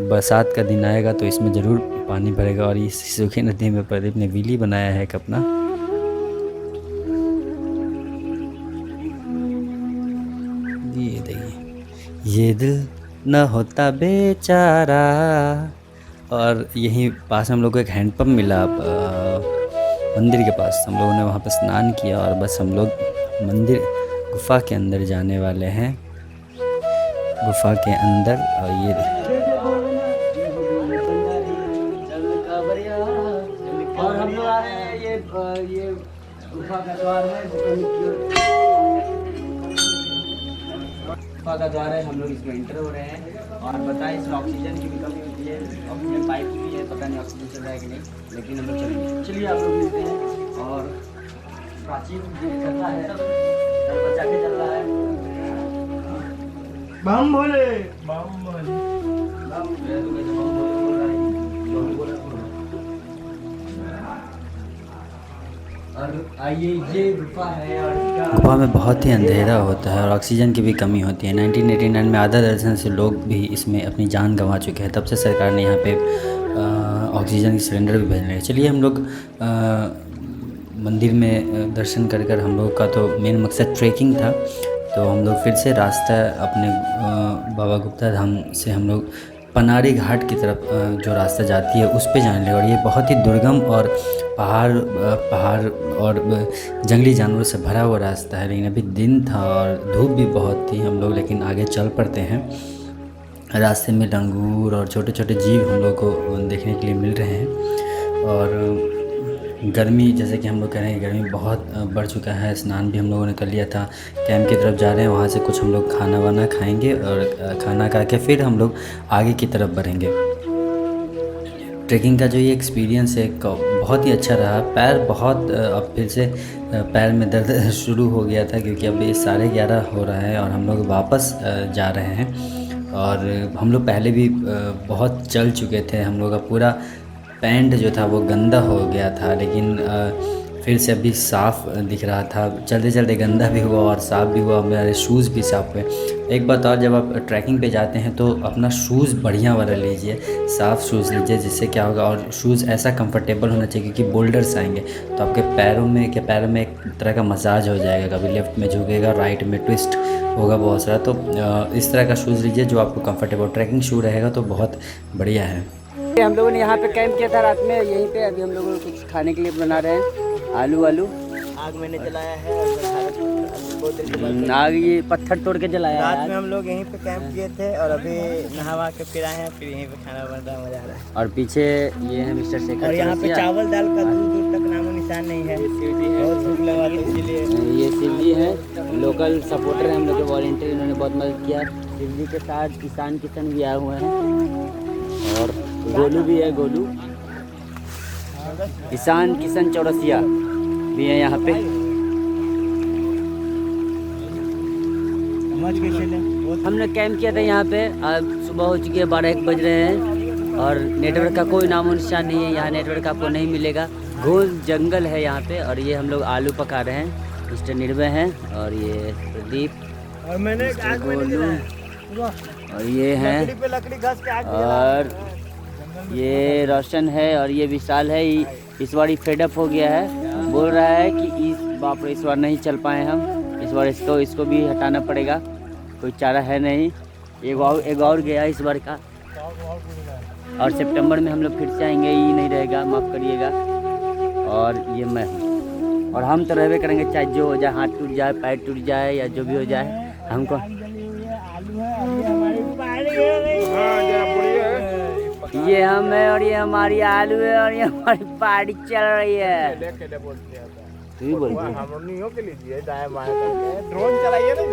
Speaker 2: बरसात का दिन आएगा तो इसमें ज़रूर पानी भरेगा। और इस सूखी नदी में प्रदीप ने व्हीली बनाया है एक अपना। ये देखिए, ये दिल न होता बेचारा। और यहीं पास हम लोग को एक हैंडपम्प मिला मंदिर के पास। हम लोगों ने वहाँ पर स्नान किया और बस हम लोग मंदिर गुफ़ा के अंदर जाने वाले हैं, गुफ़ा के अंदर। और ये
Speaker 1: और हम लोग आ रहे हैं, ये गुफा का द्वार है, गुफा का द्वार है। हम लोग इसमें इंटर हो रहे हैं। और बताएं, इसमें ऑक्सीजन की भी कमी होती है, ऑक्सीजन पाइप भी है, पता नहीं ऑक्सीजन चल रहा है कि नहीं, लेकिन हम लोग चलेंगे। चलिए आप लोग मिलते हैं। और प्राचीन कथा है पटाखे चल रहा है।
Speaker 3: बम भोले
Speaker 1: और आइए ये गुफा है और
Speaker 2: गुफा में बहुत ही अंधेरा होता है और ऑक्सीजन की भी कमी होती है। 1989 में आधा दर्जन से लोग भी इसमें अपनी जान गंवा चुके हैं। तब से सरकार ने यहाँ पे ऑक्सीजन की सिलेंडर भी भेज रहे हैं। चलिए हम लोग मंदिर में दर्शन कर कर, हम लोग का तो मेन मकसद ट्रैकिंग था, तो हम लोग फिर से रास्ता अपने बाबा गुप्ता धाम से हम लोग पनारी घाट की तरफ जो रास्ता जाती है उस पे जाने लगे। और ये बहुत ही दुर्गम और पहाड़ और जंगली जानवरों से भरा हुआ रास्ता है। लेकिन अभी दिन था और धूप भी बहुत थी, हम लोग लेकिन आगे चल पड़ते हैं। रास्ते में लंगूर और छोटे छोटे जीव हम लोग को देखने के लिए मिल रहे हैं। और गर्मी, जैसे कि हम लोग कह रहे हैं, गर्मी बहुत बढ़ चुका है। स्नान भी हम लोगों ने कर लिया था। कैंप की तरफ जा रहे हैं, वहाँ से कुछ हम लोग खाना वाना खाएंगे और खाना खा के फिर हम लोग आगे की तरफ बढ़ेंगे। ट्रैकिंग का जो ये एक्सपीरियंस है बहुत ही अच्छा रहा। पैर बहुत अब फिर से पैर में दर्द शुरू हो गया था, क्योंकि अभी 11:30 हो रहा है और हम लोग वापस जा रहे हैं। और हम लोग पहले भी बहुत चल चुके थे। हम लोग का पूरा पैंट जो था वो गंदा हो गया था, लेकिन फिर से अभी साफ़ दिख रहा था। चलते चलते गंदा भी हुआ और साफ़ भी हुआ। मेरे शूज़ भी साफ़ हुए। एक बात और, जब आप ट्रैकिंग पे जाते हैं तो अपना शूज़ बढ़िया वाला लीजिए, साफ़ शूज़ लीजिए, जिससे क्या होगा, और शूज़ ऐसा कंफर्टेबल होना चाहिए, क्योंकि बोल्डर्स आएंगे तो आपके पैरों में एक तरह का मसाज हो जाएगा। कभी लेफ़्ट में झुकेगा, राइट में ट्विस्ट होगा बहुत सारा। तो इस तरह का शूज़ लीजिए जो आपको कंफर्टेबल, ट्रैकिंग शू रहेगा तो बहुत बढ़िया है।
Speaker 1: हम लोगों ने यहाँ पे कैंप किया था रात में यहीं पे। अभी हम लोगों को कुछ खाने के लिए बना रहे हैं। आलू
Speaker 3: आग मैंने जलाया है बहुत देर के बाद।
Speaker 1: आग ये पत्थर तोड़ के जलाया
Speaker 3: रात
Speaker 1: है।
Speaker 3: में हम लोग यहीं पे कैंप किए थे और अभी नहा के फिर आए हैं, फिर यहीं पे खाना बन रहा है, मजा आ रहा है।
Speaker 1: और पीछे ये है मिस्टर शेखर।
Speaker 3: और यहाँ पे चावल दाल का दूर दूर तक नामो निशान नहीं है। बहुत भूख लगा था, इसीलिए
Speaker 1: ये शिव जी है, लोकल सपोर्टर है हम लोग के, वॉलंटियर, इन्होंने बहुत मदद किया। शिव जी के साथ किसान भी आए हुए हैं और गोलू भी है। गोलू किसान चौरसिया भी है यहाँ पे। हमने कैंप किया था यहाँ पे। अब सुबह हो चुकी है, 12-1 बज रहे हैं और नेटवर्क का कोई नामो निशान नहीं है। यहाँ नेटवर्क आपको नहीं मिलेगा, घोर जंगल है यहाँ पे। और ये हम लोग आलू पका रहे हैं। मिस्टर निर्भय हैं और ये प्रदीप
Speaker 3: और मैंने
Speaker 1: और ये हैं
Speaker 3: लकड़ी घास के आग
Speaker 1: और ये रोशन है और ये विशाल है। इस बार फेडअप हो गया है, बोल रहा है कि इस बार नहीं चल पाए हम, इस बार इसको भी हटाना पड़ेगा, कोई चारा है नहीं। एक और गया इस बार का। और सितंबर में हम लोग फिर से आएंगे, ये नहीं रहेगा, माफ़ करिएगा। और ये मैं हूँ और हम तो रहबे करेंगे, चाहे जो हो जाए, हाथ टूट जाए, पैर टूट जाए या जो भी हो जाए। हमको ये हम है और ये हमारी आलू है और ये हमारी पार्टी चल रही है। तू ही बोल
Speaker 3: के लीजिए ड्रोन चलाइए ना,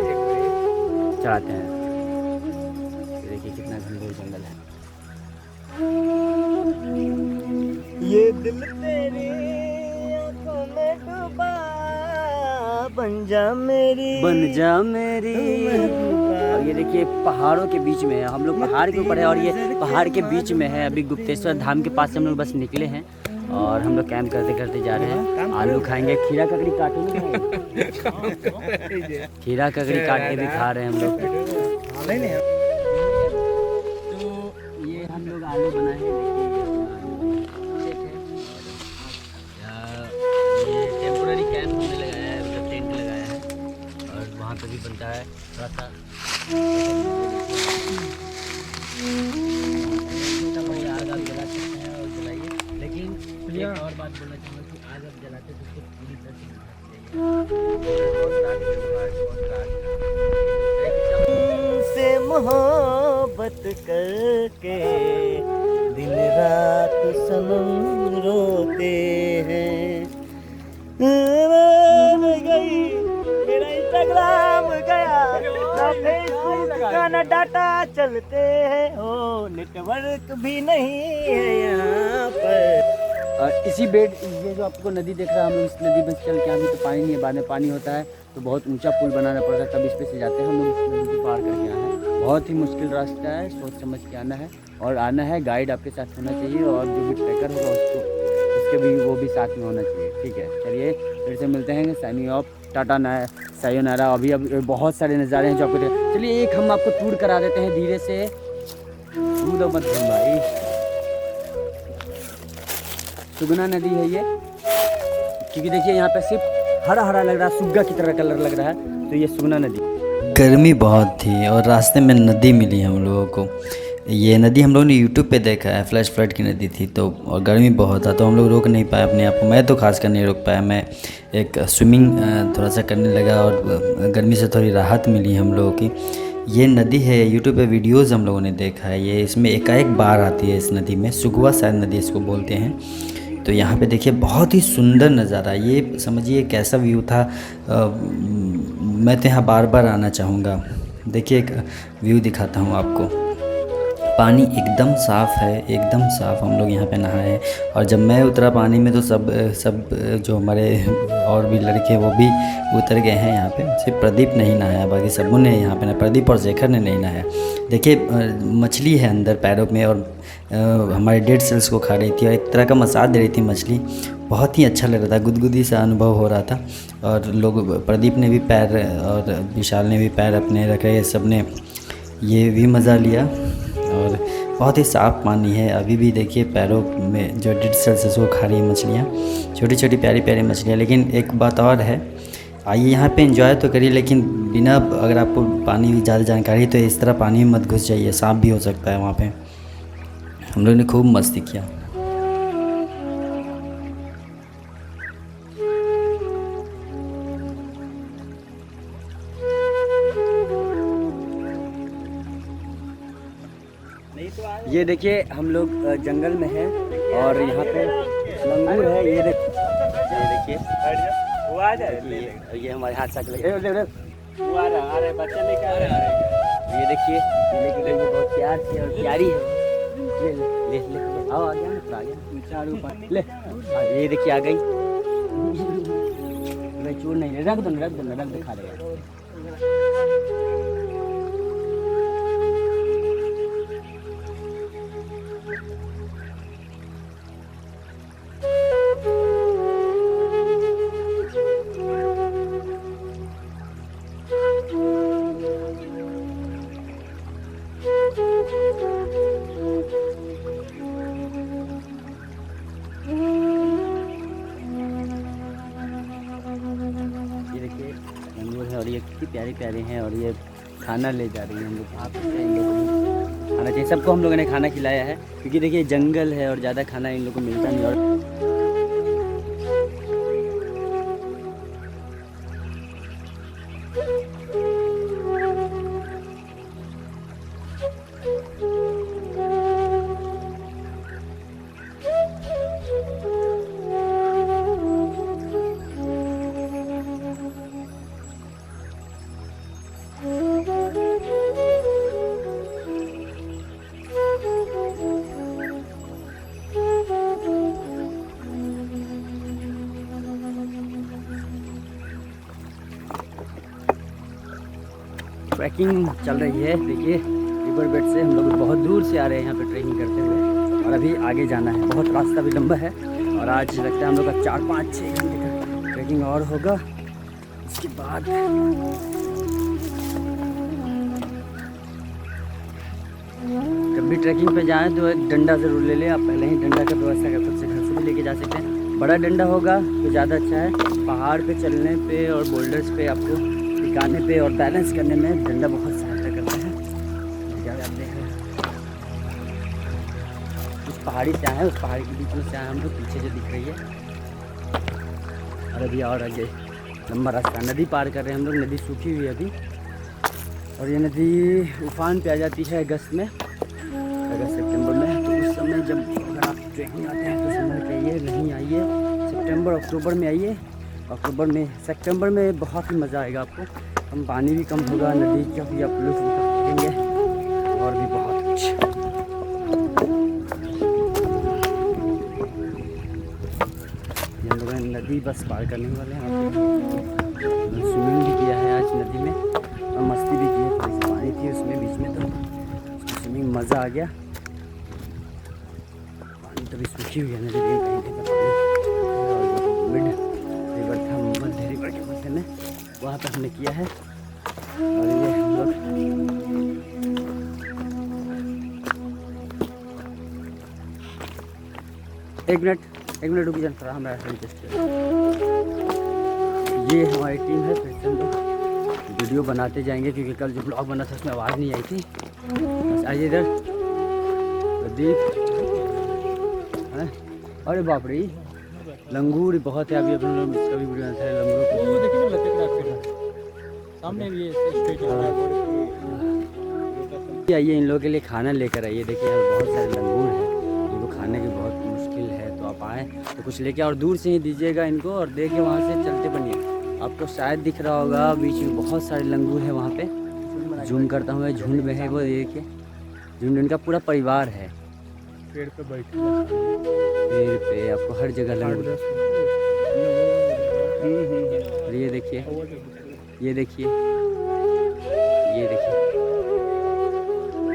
Speaker 1: चलाते हैं। देखिए कितना घंघोर जंगल है।
Speaker 3: ये दिल तेरी आंखों में डूबा, बन जा मेरी। और ये देखिए पहाड़ों के बीच में है, हम लोग पहाड़ के ऊपर है और ये पहाड़ के बीच में है। अभी गुप्तेश्वर धाम के पास से हम लोग बस निकले हैं और हम लोग कैंप करते करते जा रहे हैं। आलू खाएंगे, खीरा ककड़ी काटेंगे, खीरा ककड़ी काट के भी खा रहे हैं हम लोग। तो ये हम लोग आलू बनाए हैं। ये टेम्पोररी कैंप हमने लगाया है, मतलब टेंट लगाया है और वहाँ पे भी बनता है थोड़ा सा। आग आप जला सकते हैं और जलाइए, लेकिन एक और बात बोलना चाहूँगा कि आग आप जलाते तो उसको पूरी तरह से मोहब्बत करके दिन रात सनम रोते हैं। गई मेरा इंस्टाग्राम गया, ना फेसबुक का ना डाटा चलते हैं, ओ नेटवर्क भी नहीं है यहाँ पर।
Speaker 1: इसी बेड, ये जो आपको नदी देख रहा है, हम लोग इस नदी में चल के, अभी तो पानी नहीं है, बाद में पानी होता है। तो बहुत ऊंचा पुल बनाना पड़ता है, तब इस पे से जाते हैं हम लोग। इस नदी को पार करके आए हैं। बहुत ही मुश्किल रास्ता है, सोच समझ के आना है और आना है। गाइड आपके साथ होना चाहिए और जो भी ट्रैकर होगा उसके भी वो भी साथ में होना चाहिए। ठीक है, चलिए फिर से मिलते हैं। Signing off, Tata sayonara. अभी बहुत सारे नज़ारे हैं जो आपको चलिए एक हम आपको टूर करा देते हैं धीरे से। मत भाई, सुगना नदी है ये, क्योंकि देखिए यहाँ पे सिर्फ हरा हरा लग रहा है, सुग्गा की तरह कलर लग रहा है, तो ये सुगना नदी।
Speaker 2: गर्मी बहुत थी और रास्ते में नदी मिली हम लोगों को। ये नदी हम लोगों ने यूट्यूब पे देखा है, फ्लैश फ्लड की नदी थी, तो और गर्मी बहुत था तो हम लोग रोक नहीं पाए अपने आप को। मैं तो खासकर नहीं रोक पाया, मैं एक स्विमिंग थोड़ा सा करने लगा और गर्मी से थोड़ी राहत मिली हम लोगों की। ये नदी है, यूट्यूब पे वीडियोज़ हम लोगों ने देखा है, ये इसमें एकाएक बाढ़ आती है इस नदी में। सुगवा शायद नदी इसको बोलते हैं। तो यहाँ पे देखिए बहुत ही सुंदर नज़ारा, ये समझिए कैसा व्यू था। मैं तो यहाँ बार बार आना चाहूँगा। देखिए एक व्यू दिखाता हूँ आपको। पानी एकदम साफ़ है, एकदम साफ़। हम लोग यहाँ पे नहाए हैं और जब मैं उतरा पानी में तो सब जो हमारे और भी लड़के हैं वो भी उतर गए हैं यहाँ पे। सिर्फ प्रदीप नहीं नहाया, बाकी सबों ने यहाँ पे ना, प्रदीप और शेखर ने नहीं नहाया। देखिए मछली है अंदर पैरों में और हमारे डेड सेल्स को खा रही थी और एक तरह का मसाज दे रही थी मछली। बहुत ही अच्छा लग रहा था, गुदगुदी सा अनुभव हो रहा था। और लोग, प्रदीप ने भी पैर और विशाल ने भी पैर अपने रखे, सब ने ये भी मज़ा लिया। और बहुत ही साफ़ पानी है अभी भी। देखिए पैरों में जो डेड सेल्स है वो खा रही है मछलियाँ, छोटी छोटी प्यारी प्यारी मछलियाँ। लेकिन एक बात और है, आइए यहाँ पे एंजॉय तो करिए, लेकिन बिना, अगर आपको पानी की ज़्यादा जानकारी है तो इस तरह पानी में मत घुस जाइए, सांप भी हो सकता है वहाँ पे। हम लोग ने खूब मस्ती किया।
Speaker 1: ये देखिए हम लोग जंगल में हैं और यहाँ पे लंगूर है। ये देखिए वो आ जाए, ये हमारे हाथ साथ लगे, वो आ रहा बच्चा लेके आ रहा है। ये देखिए ये बहुत प्यार से और प्यारी है। ले ले ले ले, आओ आ गया ना, आ गया ले। ये देखिए आ गई, चूर नहीं, रख दो खा लेगा। और ये कितनी प्यारे प्यारे हैं और ये खाना ले जा रही है। हम लोग आप इन लोगों को खाना चाहिए, सबको हम लोगों ने खाना खिलाया है, क्योंकि देखिए जंगल है और ज़्यादा खाना इन लोगों को मिलता नहीं। और ट्रैकिंग चल रही है। देखिए रिवर बेड से हम लोग बहुत दूर से आ रहे हैं यहाँ पे ट्रैकिंग करते हुए, और अभी आगे जाना है। बहुत रास्ता भी लंबा है और आज लगता है हम लोग का 4-5-6 घंटे का ट्रैकिंग और होगा। उसके बाद जब भी ट्रैकिंग पे जाएं तो एक डंडा ज़रूर ले लें। आप पहले ही डंडा का व्यवस्था कर, खुद से घर से भी लेके जा सकते हैं। बड़ा डंडा होगा तो ज़्यादा अच्छा है। पहाड़ पे चलने पे और बोल्डर्स पे आपको टिकाने पे और बैलेंस करने में डंडा बहुत सहायता करता है। आप देख रहे हैं उस पहाड़ी से आए हैं, उस पहाड़ी के बीच में से आए हम लोग, पीछे जो दिख रही है। और अभी और आगे लंबा रास्ता, नदी पार कर रहे हैं हम लोग। नदी सूखी हुई है अभी और ये नदी उफान पे आ जाती है अगस्त में, अगस्त सितंबर में। तो उस समय जब अगर आप ट्रैकिंग आते हैं तो समझ जाइए, नहीं आइए, सितंबर अक्टूबर में आइए। अक्टूबर में, सितंबर में बहुत ही मज़ा आएगा आपको। हम पानी भी कम होगा, नदी का भी आप लुत्फ़ उठाएंगे और भी बहुत कुछ। हम लोग नदी बस पार करने वाले हैं, स्विमिंग भी मज़ा आ गया। पानी तभी सूखी हुई है नदी, कहीं कहीं पर पानी। मिड रिवर था, मध्य रिवर के पास में, वहाँ पर हमने किया है। और ये हम लोग एक मिनट रुक जाए थोड़ा, हमारा एडजस्ट। ये हमारी टीम है, फिर से हम लोग वीडियो बनाते जाएंगे क्योंकि कल जो ब्लॉग बना था उसमें आवाज़ नहीं आई थी। बस आइए इधर प्रदीप है। अरे बाप रे, लंगूर बहुत है। अभी अपन लोग इसका भी वीडियो बनाते हैं लंगूरों को। सामने भी आइए, इन लोगों के लिए खाना लेकर आइए। देखिए यहाँ बहुत सारे लंगूर हैं, इनको खाने की बहुत मुश्किल है। तो आप आए तो कुछ लेके और दूर से ही दीजिएगा इनको, और दे के वहाँ से चलते बनिए। आपको शायद दिख रहा होगा बीच में बहुत सारे लंगूर है वहाँ पे। जूम करता हूँ, झुंड में है वो, देखिए झुंड, उनका पूरा परिवार है।
Speaker 3: पेड़ पे बैठे,
Speaker 1: पेड़ पे आपको हर जगह लंगूर। और ये देखिए, ये देखिए, ये देखिए।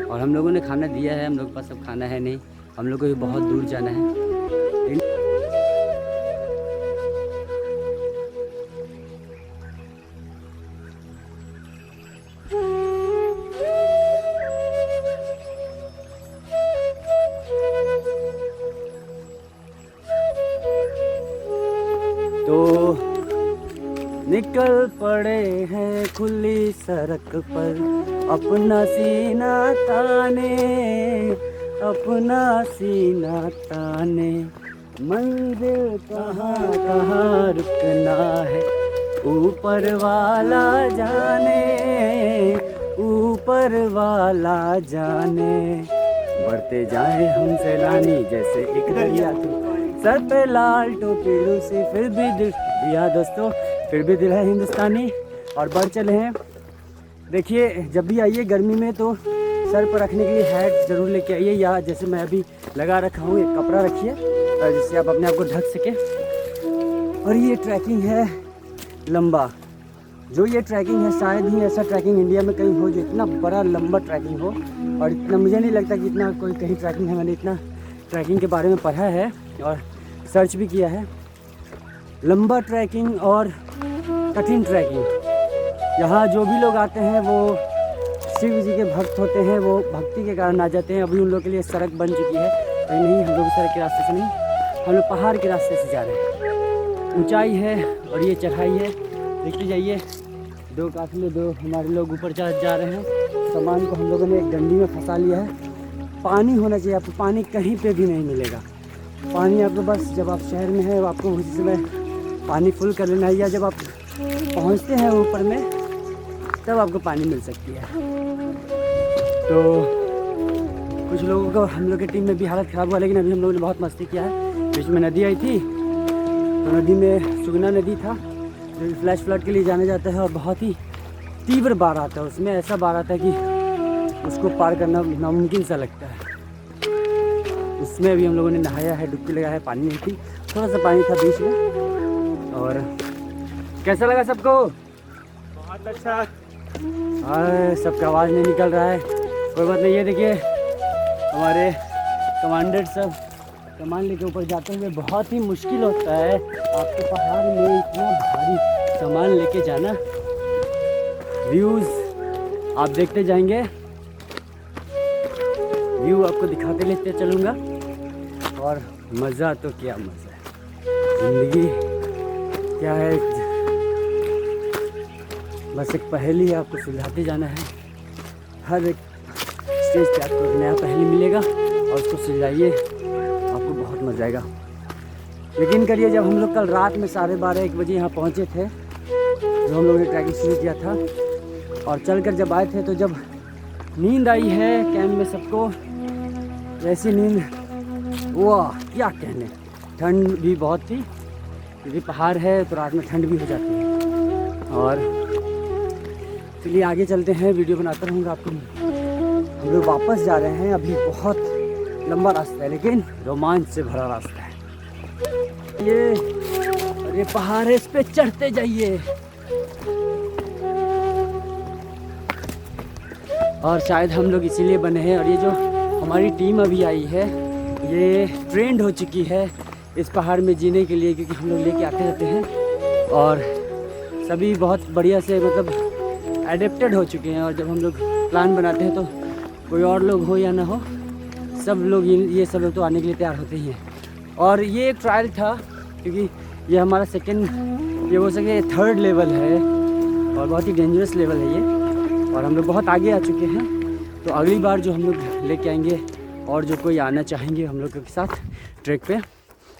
Speaker 1: और हम लोगों ने खाना दिया है, हम लोग के पास अब खाना है नहीं, हम लोग को भी बहुत दूर जाना है। तो निकल पड़े हैं खुली सड़क पर, अपना सीना ताने, अपना सीना ताने। मंजिल कहाँ कहाँ रुकना है, ऊपर वाला जाने, ऊपर वाला जाने। बढ़ते जाए हम सैलानी जैसे एक दरिया, तू सर पे लाल टोपी रूसी, फिर भी दिल दिया दोस्तों, फिर भी दिल है हिंदुस्तानी। और बढ़ चले हैं। देखिए जब भी आइए गर्मी में तो सर पर रखने के लिए हैट ज़रूर लेके आइए, या जैसे मैं अभी लगा रखा हूँ एक कपड़ा रखिए जिससे आप अपने आप को ढक सके। और ये ट्रैकिंग है लंबा, जो ये ट्रैकिंग है शायद ही ऐसा ट्रैकिंग इंडिया में कहीं हो जो इतना बड़ा लंबा ट्रैकिंग हो। और इतना मुझे नहीं लगता कि इतना कोई कहीं ट्रैकिंग है। मैंने इतना ट्रैकिंग के बारे में पढ़ा है और सर्च भी किया है। लंबा ट्रैकिंग और कठिन ट्रैकिंग, यहाँ जो भी लोग आते हैं वो शिव जी के भक्त होते हैं, वो भक्ति के कारण आ जाते हैं। अभी उन लोगों के लिए सड़क बन चुकी है, कहीं नहीं, हम लोग सड़क के रास्ते से नहीं, हम लोग पहाड़ के रास्ते से जा रहे हैं। ऊंचाई है और ये चढ़ाई है, देखते जाइए। दो काफिले, दो हमारे लोग ऊपर जा रहे हैं। सामान को हम लोगों ने एक डंडी में फंसा लिया है। पानी होना चाहिए आपको, पानी कहीं पे भी नहीं मिलेगा। पानी आपको बस जब आप शहर में हैं आपको उसी समय पानी फुल कर लेना है, या जब आप पहुंचते हैं ऊपर में तब आपको पानी मिल सकती है। तो कुछ लोगों को, हम लोग की टीम में भी हालत ख़राब हुआ, लेकिन अभी हम लोगों ने बहुत मस्ती किया है। बीच में नदी आई थी, तो नदी में सुगना नदी था जो फ्लैश फ्लड के लिए जाना जाता है, और बहुत ही तीव्र बाढ़ आता है। उसमें ऐसा बाढ़ आता है कि उसको पार करना नामुमकिन सा लगता है। उसमें भी हम लोगों ने नहाया है, डुबकी लगाया है, पानी नहीं थी, थोड़ा सा पानी था बीच में। और कैसा लगा सबको?
Speaker 3: बहुत अच्छा।
Speaker 1: सबका आवाज़ नहीं निकल रहा है, कोई बात नहीं। ये देखिए हमारे कमांडर सब कमान लेके ऊपर जाते हुए, बहुत ही मुश्किल होता है आपको पहाड़ में इतना भारी सामान लेके जाना। व्यूज़ आप देखते जाएंगे, व्यू आपको दिखाते लेते चलूँगा। और मज़ा तो क्या मज़ा है, ज़िंदगी क्या है, बस एक पहेली है, आपको सुलझाते जाना है। हर एक स्टेज पे आपको एक नया पहेली मिलेगा और उसको सुलझाइए, आपको बहुत मज़ा आएगा। यकीन करिए जब हम लोग कल रात में 12:30-1 बजे यहाँ पहुँचे थे, जो हम लोगों ने ट्रैकिंग शुरू किया था, और चलकर जब आए थे तो जब नींद आई है कैंप में सबको, ऐसी नींद, वाह क्या कहने। ठंड भी बहुत थी क्योंकि पहाड़ है तो रात में ठंड भी हो जाती है। और चलिए आगे चलते हैं, वीडियो बनाता रहूँगा आपको। हम लोग वापस जा रहे हैं, अभी बहुत लंबा रास्ता है लेकिन रोमांच से भरा रास्ता है। ये पहाड़ है, इस पे चढ़ते जाइए। और शायद हम लोग इसीलिए बने हैं। और ये जो हमारी टीम अभी आई है, ये ट्रेंड हो चुकी है इस पहाड़ में जीने के लिए, क्योंकि हम लोग लेके आते रहते हैं और सभी बहुत बढ़िया से मतलब एडेप्टेड हो चुके हैं। और जब हम लोग प्लान बनाते हैं तो कोई और लोग हो या ना हो, सब लोग ये सब लोग तो आने के लिए तैयार होते ही हैं। और ये एक ट्रायल था, क्योंकि ये हमारा ये हो सके 3rd लेवल है और बहुत ही डेंजरस लेवल है ये, और हम लोग बहुत आगे आ चुके हैं। तो अगली बार जो हम लोग लेके आएंगे और जो कोई आना चाहेंगे हम लोग के साथ ट्रैक पे,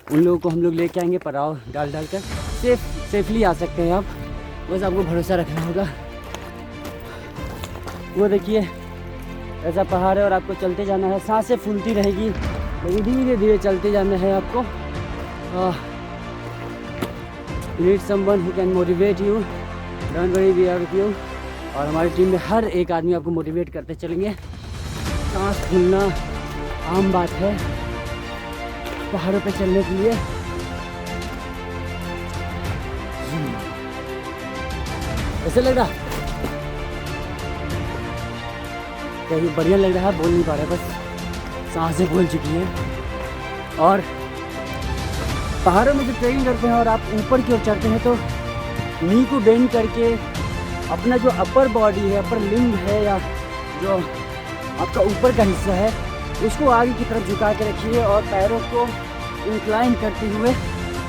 Speaker 1: उन लोगों को हम लोग लेके आएंगे पड़ाव डाल कर। सेफली आ सकते हैं आप, बस आपको भरोसा रखना होगा। वो देखिए ऐसा पहाड़ है और आपको चलते जाना है, सांसें फूलती रहेगी लेकिन धीरे धीरे चलते जाना है आपको। You need someone who can motivate you. Don't worry, we are with you. और हमारी टीम में हर एक आदमी आपको मोटिवेट करते चलेंगे। सांस फूलना आम बात है पहाड़ों पे चलने के लिए। कैसे लग रहा? कहीं बढ़िया लग रहा है, बोल नहीं पा रहा, बस सांसें फूल चुकी हैं। और पहाड़ों में जब ट्रेकिंग करते हैं और आप ऊपर की ओर चढ़ते हैं तो नी को बेंड करके अपना जो अपर बॉडी है, अपर लिम्ब है, या जो आपका ऊपर का हिस्सा है, उसको आगे की तरफ झुका के रखिए और पैरों को इंक्लाइन करते हुए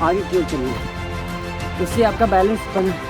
Speaker 1: आगे की ओर चलिए। इससे आपका बैलेंस बना।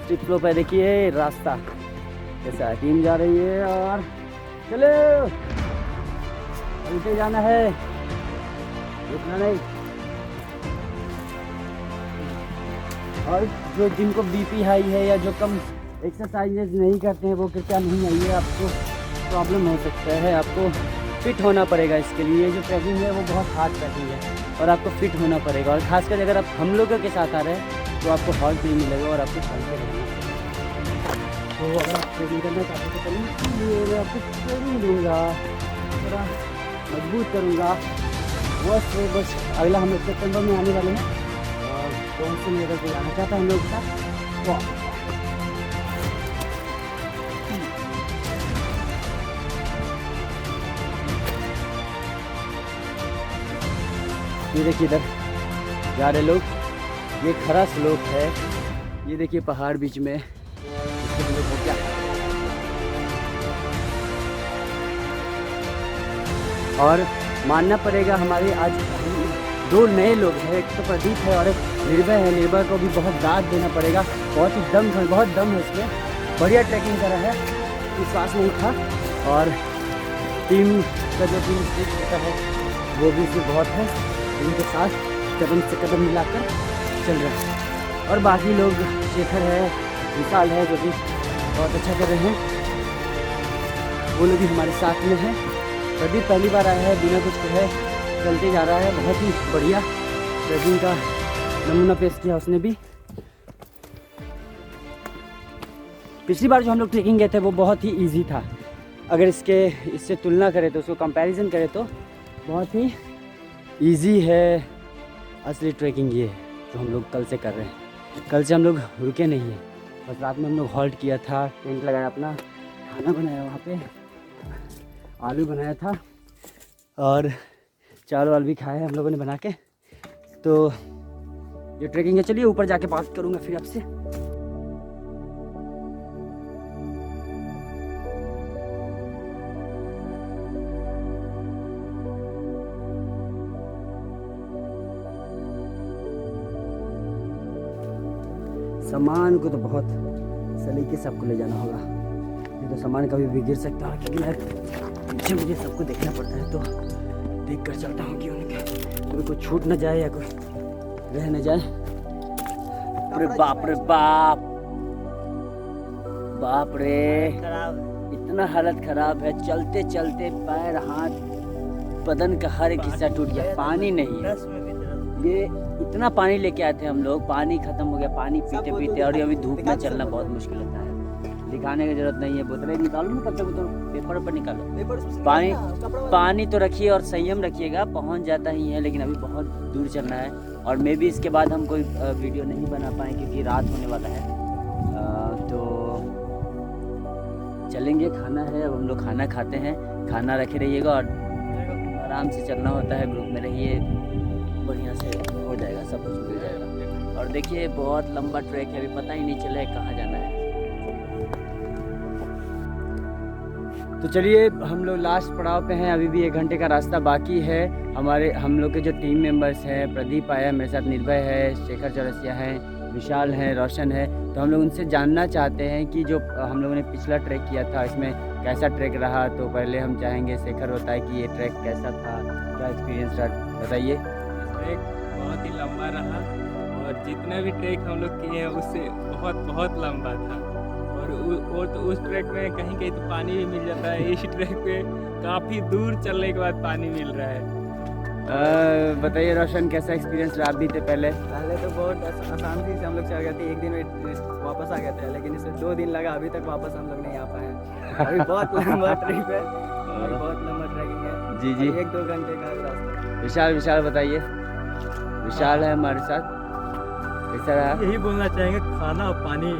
Speaker 1: स्टिप फ्लो पे देखिए रास्ता कैसा है, टीम जा रही है और चलो उल्टे जाना है, रुकना नहीं। और जो जिनको बीपी हाई है या जो कम एक्सरसाइजेज नहीं करते हैं वो कृपया नहीं आइए, आपको प्रॉब्लम हो सकता है। आपको फिट होना पड़ेगा इसके लिए। जो ट्रैकिंग है वो बहुत हार्ड ट्रैकिंग है और आपको फिट होना पड़ेगा। और खासकर अगर आप हम लोगों के साथ आ रहे हैं तो आपको हॉल्ट नहीं मिलेगा और आपको चलते रहना पड़ेगा। तो अगर आप ट्रेनिंग करना चाहते हैं तो चलिए, मैं आपको ट्रेनिंग दूँगा, थोड़ा मजबूत करूँगा। बस अगला हम लोग सितंबर में आने वाले हैं और कौन से में अगर कोई आना चाहता है हम लोग के साथ तो ये देखिए इधर जा रहे लोग, ये खरा स्लोप है, ये देखिए पहाड़ बीच में, इसके लोग हो क्या। और मानना पड़ेगा हमारे आज 2 नए लोग हैं, एक तो प्रदीप है और एक निर्भय है। निर्भय को भी बहुत दाद देना पड़ेगा, बहुत दम है इसमें, बढ़िया ट्रैकिंग करा है, विश्वास नहीं था। और टीम का जो टीम स्पिरिट होता है वो भी इसमें बहुत है, उनके साथ कदम से कदम मिलाकर चल रहे हैं। और बाकी लोग शेखर है, विशाल है जो कि बहुत अच्छा कर रहे हैं, वो लोग भी हमारे साथ में हैं। प्रदीप पहली बार आया है, बिना कुछ कहे चलते जा रहा है, बहुत ही बढ़िया ट्रैकिंग का नमूना पेश किया उसने भी। पिछली बार जो हम लोग ट्रैकिंग गए थे वो बहुत ही इजी था, अगर इससे तुलना करें तो, उसको कंपैरिजन करें तो बहुत ही इजी है असली ट्रैकिंग ये जो हम लोग कल से कर रहे हैं। कल से हम लोग रुके नहीं हैं, बस रात में हम लोग हॉल्ट किया था, टेंट लगाया, अपना खाना बनाया, वहाँ पे आलू बनाया था और चावल वाल भी खाए हम लोगों ने बना के। तो ये ट्रैकिंग है। चलिए ऊपर जाके बात करूँगा फिर आपसे। सामान को तो बहुत सलीके से सबको ले जाना होगा, नहीं तो सामान कभी भी गिर सकता है, क्योंकि मैं पीछे मुझे सबको देखना पड़ता है, तो देख कर चलता हूँ कि उनके कोई छूट न जाए या कोई रह न जाए। अरे बाप रे बाप, बाप रे, इतना हालत खराब है, चलते चलते पैर हाथ बदन का हर एक हिस्सा टूट गया। पानी नहीं है, ये इतना पानी लेके आए थे हम लोग, पानी खत्म हो गया, पानी पीते पीते, और अभी धूप में चलना बहुत मुश्किल होता है। दिखाने की जरूरत नहीं है, बोतलें निकालो ना, तब तक तो पेपर पर निकालो। पानी तो रखिए और संयम रखिएगा, पहुंच जाता ही है, लेकिन अभी बहुत दूर चलना है, और मे भी इसके बाद हम कोई वीडियो नहीं बना पाए क्योंकि रात होने वाला है। तो चलेंगे, खाना है, अब हम लोग खाना खाते हैं, खाना रखे रहिएगा, और आराम से चलना होता है, ग्रुप में रहिए, बढ़िया से हो जाएगा, सब कुछ मिल जाएगा। और देखिए बहुत लंबा ट्रैक है, अभी पता ही नहीं चला है कहाँ जाना है। तो चलिए हम लोग लास्ट पड़ाव पे हैं, अभी भी 1 घंटे का रास्ता बाकी है। हम लोग के जो टीम मेंबर्स हैं, प्रदीप आया मेरे साथ, निर्भय है, शेखर चौरसिया है, विशाल है, रोशन है, तो हम लोग उनसे जानना चाहते हैं कि जो हम लोगों ने पिछला ट्रैक किया था इसमें कैसा ट्रैक रहा। तो पहले हम चाहेंगे शेखर बताए कि ये ट्रैक कैसा था, क्या एक्सपीरियंस रहा, बताइए।
Speaker 4: ट्रैक बहुत ही लंबा रहा, और जितना भी ट्रैक हम लोग किए हैं उससे बहुत लंबा था, और तो उस ट्रैक में कहीं कहीं तो पानी भी मिल जाता है, इस ट्रैक पे काफ़ी दूर चलने के बाद पानी मिल रहा है।
Speaker 1: बताइए रोशन, कैसा एक्सपीरियंस रहा? आप भी थे पहले
Speaker 3: तो बहुत आसानी से हम लोग चल गए थे, 1 दिन में वापस आ गए थे, लेकिन इसमें 2 दिन लगा, अभी तक वापस हम लोग नहीं आ पाए। अभी बहुत लंबा ट्रिप है, बहुत लंबा ट्रैकिंग है।
Speaker 1: जी जी,
Speaker 3: 1-2 घंटे का रास्ता।
Speaker 1: विशाल बताइए, विशाल है हमारे साथ, कैसा रहा?
Speaker 5: यही बोलना चाहेंगे, खाना और पानी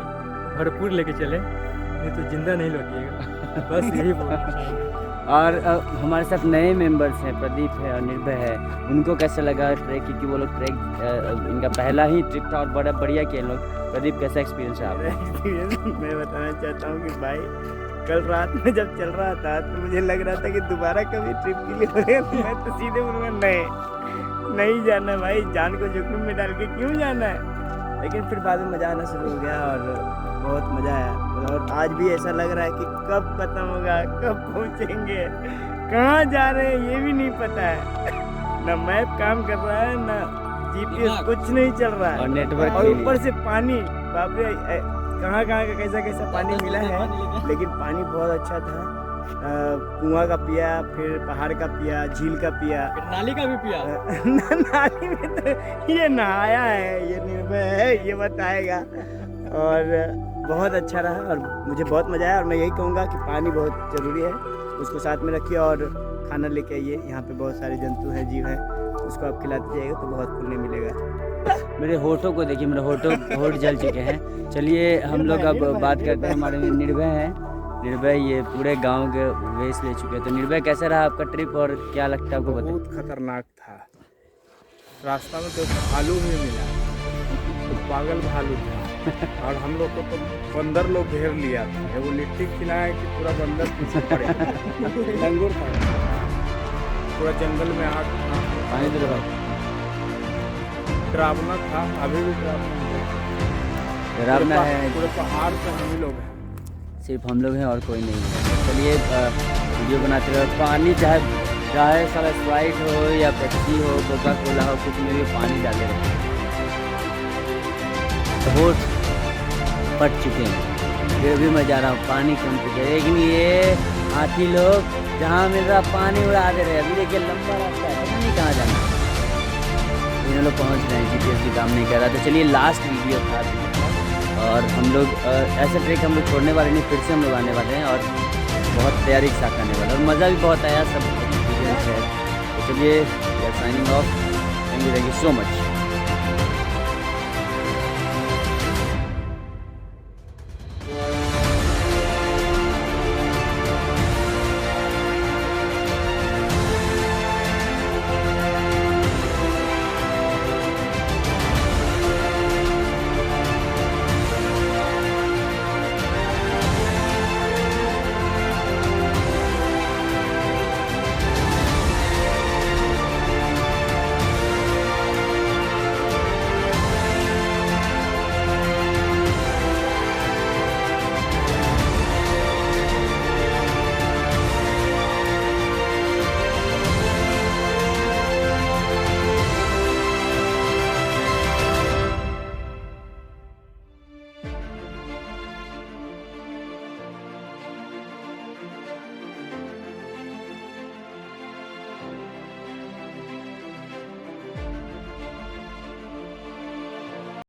Speaker 5: भरपूर लेके चले, नहीं तो जिंदा नहीं लौटिएगा, बस यही बोलना चाहेंगे।
Speaker 1: और हमारे साथ नए मेंबर्स हैं, प्रदीप है और निर्भय है, उनको कैसा लगा ट्रैक? क्योंकि वो लोग ट्रैक इनका पहला ही ट्रिप था और बड़ा बढ़िया किए लोग। प्रदीप, कैसा एक्सपीरियंस है आपका?
Speaker 3: एक्सपीरियंस मैं बताना चाहता हूँ कि भाई कल रात में जब चल रहा था तो मुझे लग रहा था कि दोबारा कभी ट्रिप के लिए हो, मैं तो सीधे बोलूँगा नहीं जाना भाई, जान को जोखिम में डाल के क्यों जाना है। लेकिन फिर बाद में मज़ा आना शुरू हो गया और बहुत मज़ा आया, और आज भी ऐसा लग रहा है कि कब खत्म होगा, कब पहुँचेंगे, कहाँ जा रहे हैं ये भी नहीं पता है, ना मैप काम कर रहा है, ना GPS, कुछ नहीं चल रहा है,
Speaker 1: और नेटवर्क,
Speaker 3: और ऊपर से पानी, बाप रे, कहाँ का कैसा पानी मिला है, लेकिन पानी बहुत अच्छा था। कुआं का पिया, फिर पहाड़ का पिया, झील का पिया,
Speaker 5: नाली का भी पिया।
Speaker 3: नाली में तो ये नहाया है, ये निर्भय है, ये बताएगा। और बहुत अच्छा रहा और मुझे बहुत मज़ा आया, और मैं यही कहूँगा कि पानी बहुत ज़रूरी है, उसको साथ में रखिए और खाना लेके आइए। यहाँ पे बहुत सारे जंतु हैं, जीव हैं, उसको आप खिलाते जाइएगा तो बहुत पुण्य मिलेगा।
Speaker 1: मेरे होठों को देखिए, मेरे होठ जल चुके हैं। चलिए हम लोग अब बात करते हैं, हमारे निर्भय हैं। निर्भय ये पूरे गांव के वेश ले चुके हैं, तो निर्भय कैसा रहा आपका ट्रिप और क्या लगता है आपको? बताइए।
Speaker 4: बहुत खतरनाक था, रास्ता में तो भालू भी मिला, तो पागल भालू था, और हम लोग को तो बंदर लोग घेर लिया था, वो लिट्टी खिलाया कि पूरा बंदर पीछे पड़े, लंगूर था, पूरा जंगल में आग था,
Speaker 1: पानी दे दो भाई।
Speaker 4: डरावना था, अभी भी
Speaker 1: डरावना है,
Speaker 4: पूरे पहाड़ पे हम ही लोग हैं,
Speaker 1: सिर्फ हम लोग हैं और कोई नहीं है। चलिए वीडियो बनाते रहो। पानी चाहे सारा स्प्राइट हो या पेप्सी हो, कोका कोला हो, कुछ में भी पानी डाले रहे। होठ फट चुके हैं, फिर भी मैं जा रहा हूँ, पानी कम चुके हैं, लेकिन ये हाथी लोग जहाँ मिल रहा पानी उड़ा दे रहे। अभी देखिए लंबा रास्ता है, पता नहीं कहाँ जाना है, इन लोग पहुँच रहे हैं, GPS भी काम नहीं कर रहा। तो चलिए लास्ट वीडियो था, और हम लोग ऐसे ट्रैक हम लोग छोड़ने वाले नहीं, फिर से हम लोग आने वाले हैं और बहुत तैयारी के साथ आने वाले हैं, और मज़ा भी बहुत आया, सब एक्सपीरियंस है। तो चलिए, we are signing off, thank you so much.